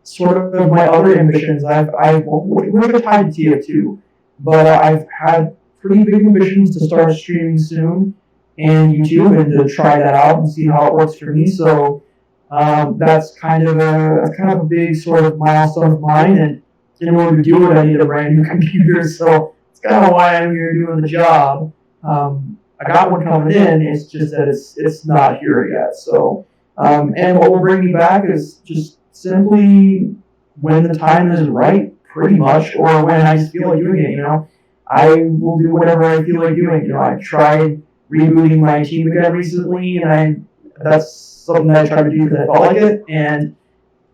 Speaker 3: sort of my other ambitions. We're tied to TF2, but I've had pretty big ambitions to start streaming soon and YouTube, and to try that out and see how it works for me. So that's kind of a big sort of milestone of mine. And in order to do it, I need a brand new computer. So it's kind of why I'm here doing the job. I got one coming in. It's just that it's not here yet. So, and what will bring me back is just simply when the time is right, pretty much, or when I just feel like doing it. I will do whatever I feel like doing. I tried rebooting my team again recently, and that's something that I tried to do because I felt like it, and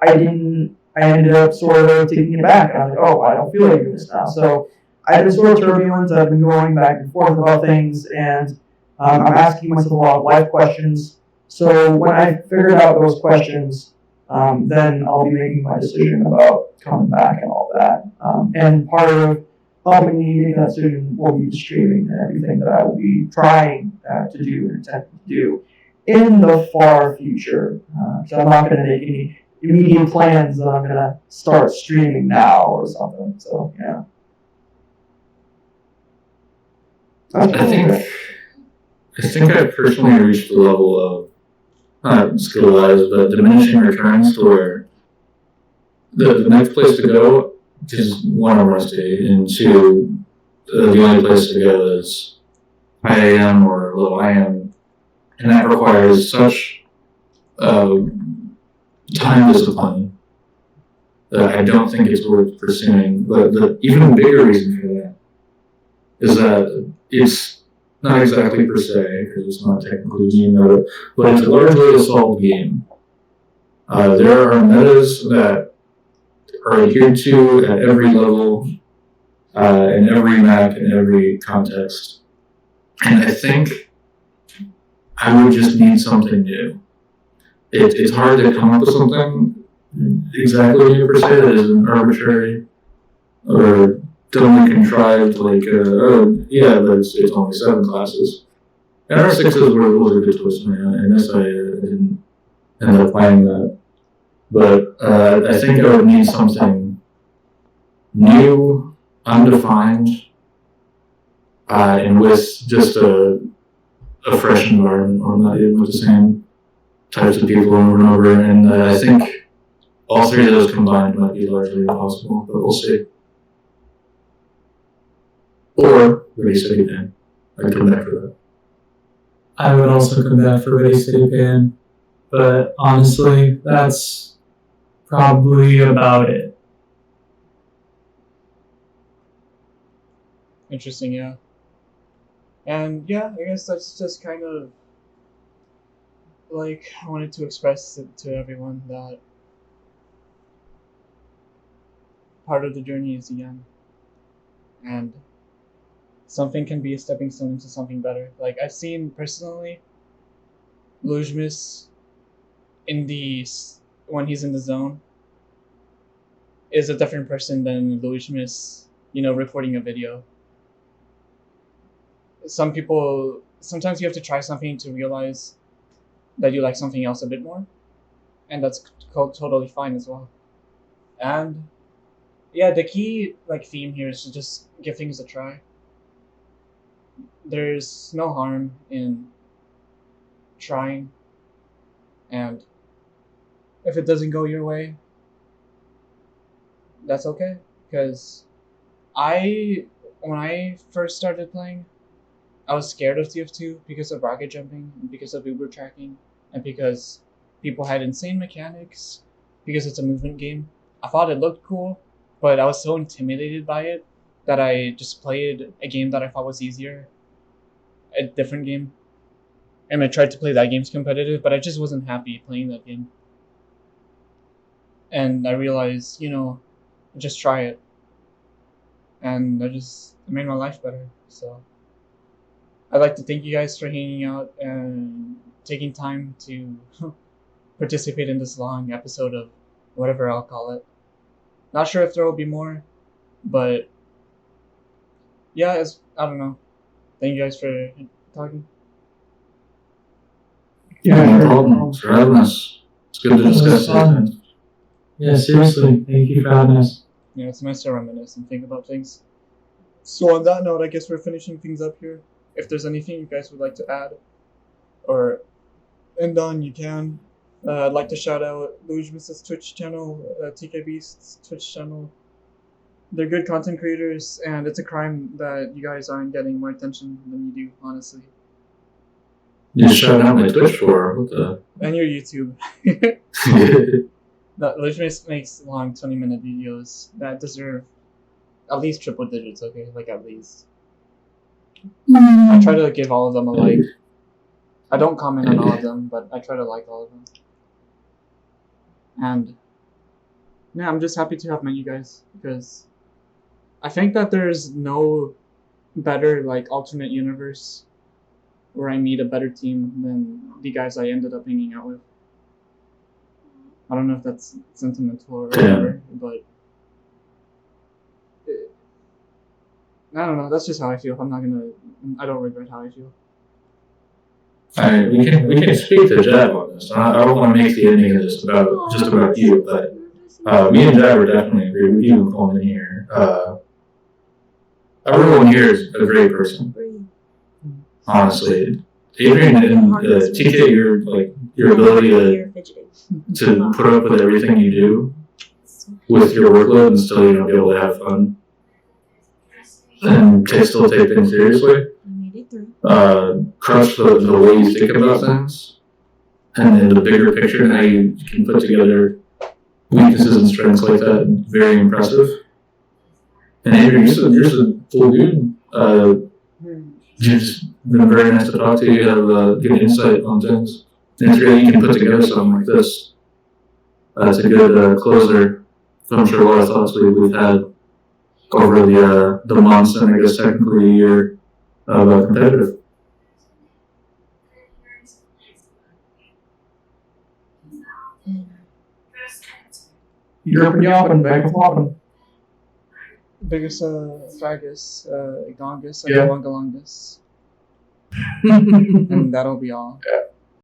Speaker 3: I didn't. I ended up sort of taking it back. I was like, oh, I don't feel like doing this now. So I've been sort of turbulent. I've been going back and forth about things, and I'm asking myself a lot of life questions. So when I figured out those questions, then I'll be making my decision about coming back and all that. And part of helping me make that decision will be the streaming and everything that I will be trying to do and attempting to do in the far future. So I'm not going to make any immediate plans that I'm going to start streaming now or something. So, yeah.
Speaker 5: I think I've personally reached the level of, not skill-wise, but diminishing returns to where the next place to go is one, rusty, and two, the only place to go is IAM or low IAM, and that requires such time discipline that I don't think it's worth pursuing. But the even bigger reason for that is that it's not exactly per se, because it's not technically game mode, but it's largely a solved game. There are metas that are adhered to at every level, in every map, in every context. And I think I would just need something new. It's hard to come up with something exactly new per se that isn't arbitrary or dumbly contrived, like, it's only 7 classes. And R6s was a good twist, and this I didn't end up playing that. But I think I would need something new, undefined, and with just a fresh environment, or not even with the same types of people over and over. And I think all 3 of those combined might be largely impossible, but we'll see. Or Ready City Pan. I'd come back for that.
Speaker 1: I would also come back for Ready City Pan, but honestly, that's probably about it.
Speaker 2: Interesting, yeah. And yeah, I guess that's just kind of like I wanted to express it to everyone that part of the journey is the end. And something can be a stepping stone into something better. Like I've seen personally Luigmas in the when he's in the zone is a different person than Luigmas, recording a video. Sometimes you have to try something to realize that you like something else a bit more, and that's totally fine as well. And yeah, the key theme here is to just give things a try. There's no harm in trying, and if it doesn't go your way, that's okay. Because when I first started playing, I was scared of TF2 because of rocket jumping, and because of Uber tracking, and because people had insane mechanics, because it's a movement game. I thought it looked cool, but I was so intimidated by it that I just played a game that I thought was easier, a different game. And I tried to play that game's competitive, but I just wasn't happy playing that game. And I realized, just try it. And it made my life better. So I'd like to thank you guys for hanging out and taking time to participate in this long episode of whatever I'll call it. Not sure if there will be more, but yeah, I don't know. Thank you guys for talking.
Speaker 3: Yeah,
Speaker 5: No
Speaker 3: sure.
Speaker 5: problem. Thanks for having us. It's good to discuss it.
Speaker 1: Yeah, seriously, thank you for having us.
Speaker 2: Yeah, it's nice to reminisce and think about things. So on that note, I guess we're finishing things up here. If there's anything you guys would like to add or end on, you can. I'd like to shout out Luigmas' Twitch channel, tkbeast's Twitch channel. They're good content creators, and it's a crime that you guys aren't getting more attention than you do, honestly.
Speaker 5: You shout out my Twitch for what the?
Speaker 2: And your YouTube. Luigmas makes long 20-minute videos that deserve at least triple digits, okay? At least. I try to give all of them a like. I don't comment on all of them, but I try to like all of them. And yeah, I'm just happy to have met you guys, because I think that there's no better alternate universe where I meet a better team than the guys I ended up hanging out with. I don't know if that's sentimental or whatever, but I don't know. That's just how I feel. I don't regret how I feel.
Speaker 5: We can speak to Jab on this. I don't want to make the ending of this just about you, but me and Jab definitely agree with you on here. Everyone here is a great person. Honestly, Adrian and TK, your ability to put up with everything you do with your workload and still be able to have fun and still take things seriously. Crutch the way you think about things, and then the bigger picture and how you can put together weaknesses and strengths like that. Very impressive. And Andrew, you're a cool dude. You've just been very nice to talk to you. You have good insight on things. And it's great you can put together something like this. It's a good closer. I'm sure a lot of thoughts we've had over the months and I guess technically a year of competitive.
Speaker 3: Europe and Yapping, back and flopping.
Speaker 2: Biggest Fagus, Gongus,
Speaker 3: Yeah.
Speaker 2: and Wangalongus. And that'll be all.
Speaker 3: Yeah.